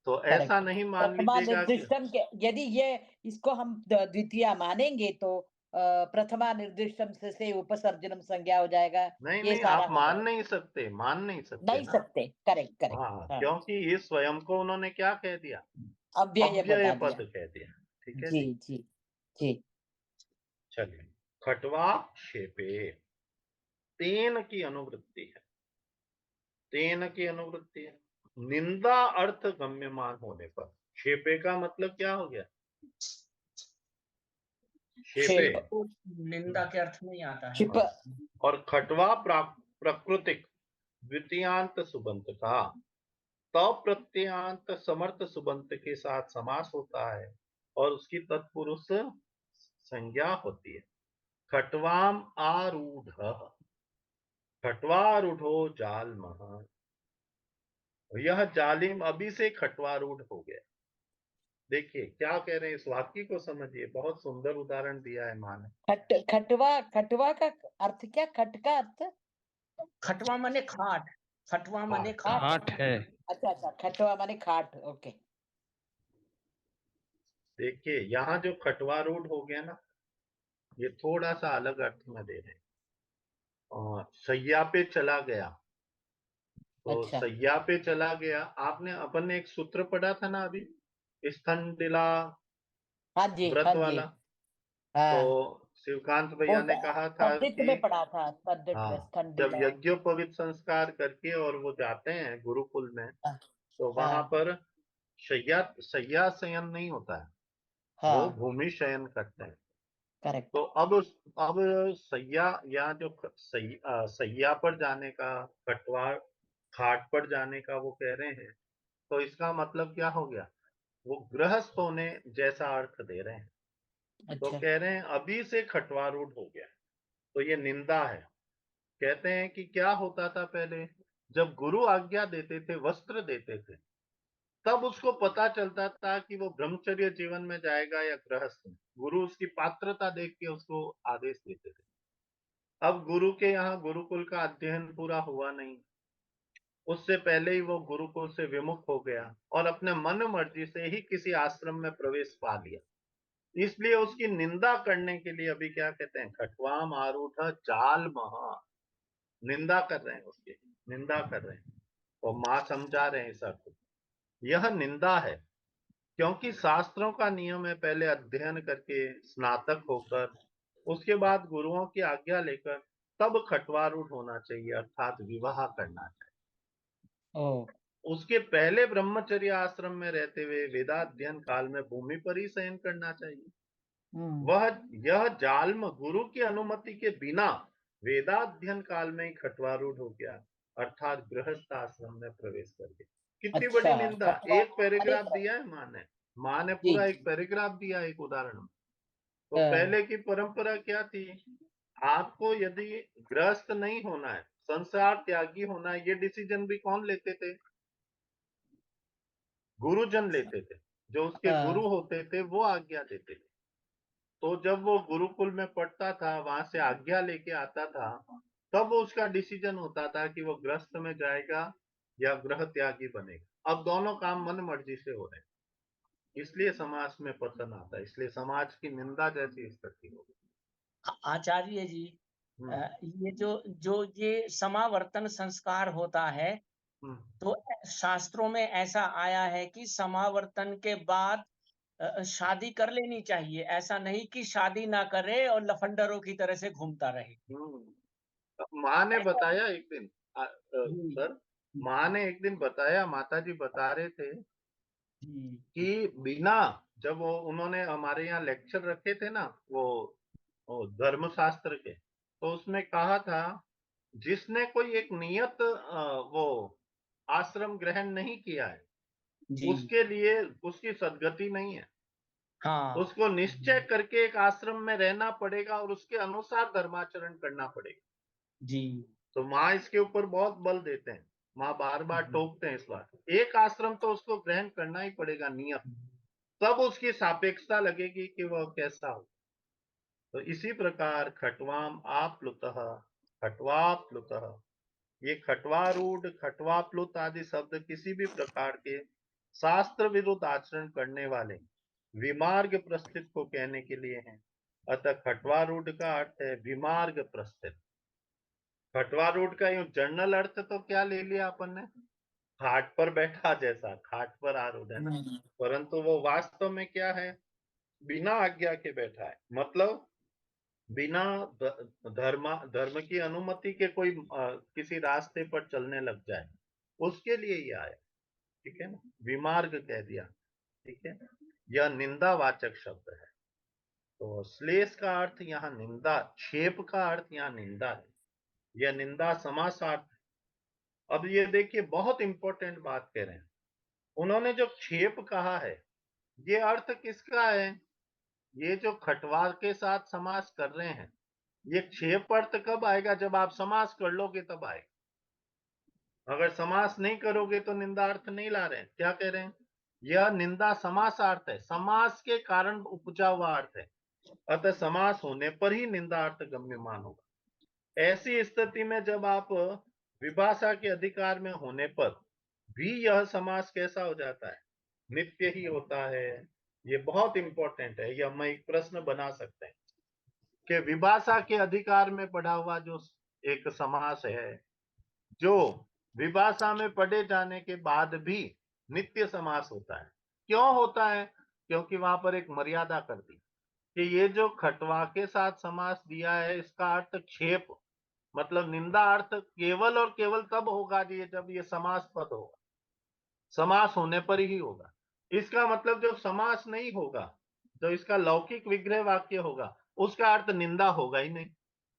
तो ऐसा नहीं मान प्रथमा लीजिएगा कि निर्दिष्टम के, यदि ये इसको हम द्वितीया मानेंगे तो प्रथमा निर्दिष्टम से उपसर्जनम संज्ञा हो जाएगा। नहीं ये नहीं, सारा आप मान नहीं सकते नहीं ना। सकते। करेक्ट हाँ, क्योंकि ये स्वयं को उन्होंने क्या कह दिया? अव्यय अव्यय बता पद कह दिया। ठीक है जी जी। जी जी। चलिए, खटवा शेपे तेन की अनुवृत्ति है। तेन की अनुवृत्ति है निंदा अर्थ गम्यमान होने पर। शेपे का मतलब क्या हो गया? शेपे निंदा के अर्थ में ही आता है। और खटवा प्राकृतिक द्वितीयांत सुबंत का प्रत्ययांत समर्थ सुबंत के साथ समास होता है और उसकी तत्पुरुष संज्ञा होती है। खटवाम आरूढ़, खटवारूढ़ो जालमः। यह जालिम अभी से खटवारूढ़ हो गया। देखिए क्या कह रहे हैं, इस वाक्य को समझिए। बहुत सुंदर उदाहरण दिया है माँ ने। खटवा का अर्थ क्या? खट का अर्थ खटवा माने खाट। खटवा माने खाट है। अच्छा, खटवा माने खाट। ओके। देखिए यहाँ जो खटवारूढ़ हो गया ना, ये थोड़ा सा अलग अर्थ में दे रहे हैं। और सैया पे चला गया, तो सैया पे चला गया। आपने अपन ने एक सूत्र पढ़ा था ना अभी, स्तनडिला व्रत वाला। तो शिवकांत भैया ने कहा था कि में पढ़ा था जब यज्ञोपवीत संस्कार करके और वो जाते हैं गुरुकुल में, तो वहां पर शय्या शयन नहीं होता है, वो भूमि शयन करते हैं। करेक्ट। तो अब सैया या जो सैया पर जाने का, खटवा खाट पर जाने का वो कह रहे हैं, तो इसका मतलब क्या हो गया? वो गृहस्थ होने जैसा अर्थ दे रहे हैं। तो कह रहे हैं अभी से खटवारूढ़ हो गया। तो ये निंदा है। कहते हैं कि क्या होता था पहले, जब गुरु आज्ञा देते थे, वस्त्र देते थे, तब उसको पता चलता था कि वो ब्रह्मचर्य जीवन में जाएगा या गृहस्थ में। गुरु उसकी पात्रता देख के उसको आदेश देते थे। अब गुरु के यहाँ गुरुकुल का अध्ययन पूरा हुआ नहीं, उससे पहले ही वो गुरुकुल से विमुख हो गया और अपने मन मर्जी से ही किसी आश्रम में प्रवेश पा लिया। इसलिए उसकी निंदा करने के लिए अभी क्या कहते हैं, खट्वाम आरूढ़ जाल महा, निंदा कर रहे हैं, उसकी निंदा कर रहे हैं और माँ समझा रहे हैं इस अर्थ को। यह निंदा है, क्योंकि शास्त्रों का नियम है पहले अध्ययन करके स्नातक होकर उसके बाद गुरुओं की आज्ञा लेकर तब खट्वारूढ़ होना चाहिए, अर्थात विवाह करना चाहिए। उसके पहले ब्रह्मचर्य आश्रम में रहते हुए वेदाध्ययन काल में भूमि पर ही शयन करना चाहिए। यह जाल्म गुरु की अनुमति के बिना वेदाध्ययन काल में ही खट्वारूढ़ हो गया, अर्थात गृहस्थ आश्रम में प्रवेश कर गया। कितनी बड़ी निंदा। एक पैराग्राफ दिया है माँ ने पूरा एक पैराग्राफ दिया एक उदाहरण में। तो पहले की परंपरा क्या थी, आपको यदि गृहस्थ नहीं होना है, संसार त्यागी होना है, ये डिसीजन भी कौन लेते थे, गुरुजन लेते थे। जो उसके गुरु होते थे वो आज्ञा देते थे। तो जब वो गुरुकुल में पढ़ता था, वहां से आज्ञा लेके आता था, तब उसका डिसीजन होता था कि वो गृहस्थ में जाएगा या गृह त्यागी बनेगा। अब दोनों काम मन मर्जी से हो रहे हैं, इसलिए समाज में पतन आता है, इसलिए समाज की निंदा जैसी स्थिति हो गई। आचार्य जी, ये जो ये समावर्तन संस्कार होता है, तो शास्त्रों में ऐसा आया है कि समावर्तन के बाद शादी कर लेनी चाहिए, ऐसा नहीं कि शादी ना करे और लफंडरों की तरह से घूमता रहे। माँ ने बताया एक दिन, सर माँ ने एक दिन बताया, माता जी बता रहे थे कि बिना, जब उन्होंने हमारे यहाँ लेक्चर रखे थे ना वो धर्मशास्त्र के, तो उसमें कहा था जिसने कोई एक नियत वो आश्रम ग्रहण नहीं किया है, उसके लिए उसकी सद्गति नहीं है। उसको निश्चय करके एक आश्रम में रहना पड़ेगा और उसके अनुसार धर्माचरण करना पड़ेगा। तो माँ इसके ऊपर बहुत बल देते हैं, माँ बार बार टोकते हैं इस बात। एक आश्रम तो उसको ग्रहण करना ही पड़ेगा नियत, तब उसकी सापेक्षता लगेगी कि वह कैसा हो। तो इसी प्रकार खट्वाम आप्लुतः, खट्वाप्लुतः, ये खट्वारूढ़, खट्वाप्लुत आदि शब्द किसी भी प्रकार के शास्त्र विरुद्ध आचरण करने वाले विमार्ग प्रस्थित को कहने के लिए हैं। अतः खट्वारूढ़ का अर्थ है विमार्ग प्रस्थित। खट्वारूढ़ का यूं जनरल अर्थ तो क्या ले लिया अपन ने, खाट पर बैठा जैसा, खाट पर आरूढ़ है ना, परंतु वो वास्तव में क्या है, बिना आज्ञा के बैठा है। मतलब बिना धर्म की अनुमति के कोई किसी रास्ते पर चलने लग जाए, उसके लिए ये आया। ठीक है ना, विमार्ग कह दिया। ठीक है, यह निंदावाचक शब्द है। तो श्लेष का अर्थ यहाँ निंदा, क्षेप का अर्थ यहाँ निंदा है। यह निंदा समासार्थ। अब ये देखिए बहुत इंपॉर्टेंट बात कह रहे हैं उन्होंने, जो क्षेप कहा है ये अर्थ किसका है, ये जो खटवार के साथ समास कर रहे हैं, ये क्षेप अर्थ कब आएगा, जब आप समास कर लोगे तब आएगा। अगर समास नहीं करोगे तो निंदा अर्थ नहीं ला रहे हैं। क्या कह रहे हैं, यह निंदा समासार्थ है, समास के कारण उपजा हुआ अर्थ है, अतः समास होने पर ही निंदा अर्थ गम्यमान होगा। ऐसी स्थिति में जब आप विभाषा के अधिकार में होने पर भी यह समास कैसा हो जाता है, नित्य ही होता है। ये बहुत इंपॉर्टेंट है, यह हम एक प्रश्न बना सकते हैं कि विभाषा के अधिकार में पढ़ा हुआ जो एक समास है, जो विभाषा में पढ़े जाने के बाद भी नित्य समास होता है। क्यों होता है, क्योंकि वहां पर एक मर्यादा कर दी कि ये जो खटवा के साथ समास दिया है इसका अर्थ क्षेप, मतलब निंदा अर्थ केवल और केवल तब होगा जब ये समास पद होगा, समास होने पर ही होगा। इसका मतलब जब समास नहीं होगा, जो इसका लौकिक विग्रह वाक्य होगा, उसका अर्थ निंदा होगा ही नहीं।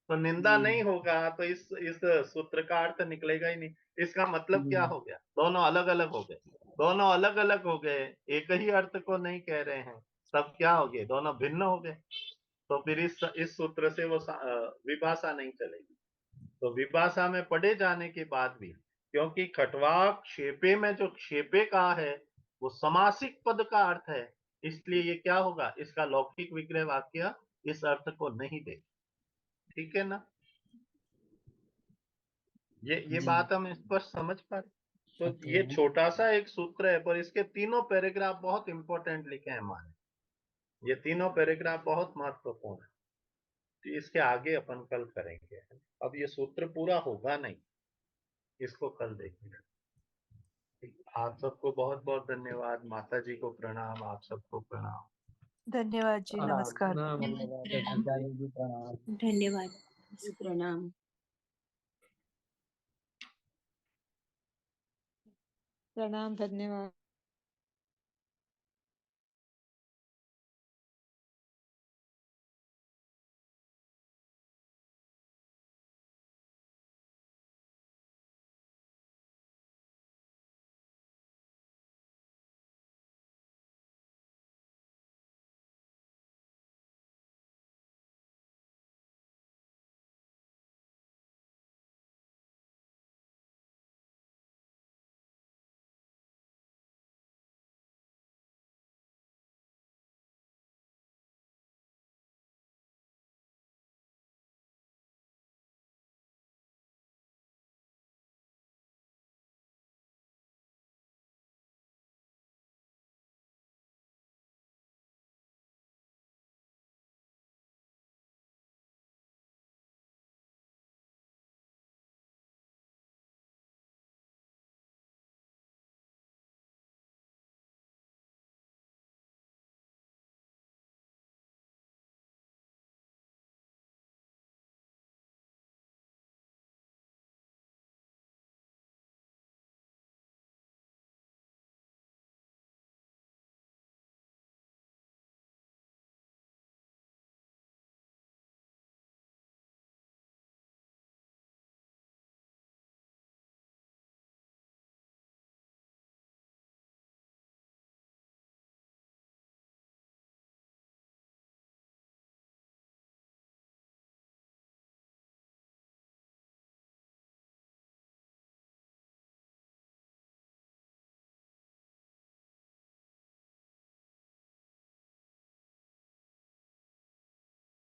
तो निंदा नहीं होगा तो इस सूत्र का अर्थ निकलेगा ही नहीं। इसका मतलब क्या हो गया, दोनों अलग अलग हो गए, दोनों अलग अलग हो गए, एक ही अर्थ को नहीं कह रहे हैं, तब क्या हो गए, दोनों भिन्न हो गए। तो फिर इस सूत्र से वो विभाषा नहीं चलेगी। तो विभाषा में पढ़े जाने के बाद भी, क्योंकि खटवा क्षेपे में जो क्षेपे का है वो समासिक पद का अर्थ है, इसलिए ये क्या होगा, इसका लौकिक विग्रह वाक्य इस अर्थ को नहीं दे। ठीक है ना, ये बात हम स्पष्ट समझ पा रहे। तो ये छोटा सा एक सूत्र है, पर इसके तीनों पैराग्राफ बहुत इंपॉर्टेंट लिखे हैं हमारे। ये तीनों पैराग्राफ बहुत महत्वपूर्ण है। तो इसके आगे अपन कल करेंगे। अब ये सूत्र पूरा होगा नहीं, इसको कल देखेंगे। आप सबको बहुत बहुत धन्यवाद। माता जी को प्रणाम, आप सबको प्रणाम। धन्यवाद जी, नमस्कार। धन्यवाद। प्रणाम। प्रणाम, धन्यवाद।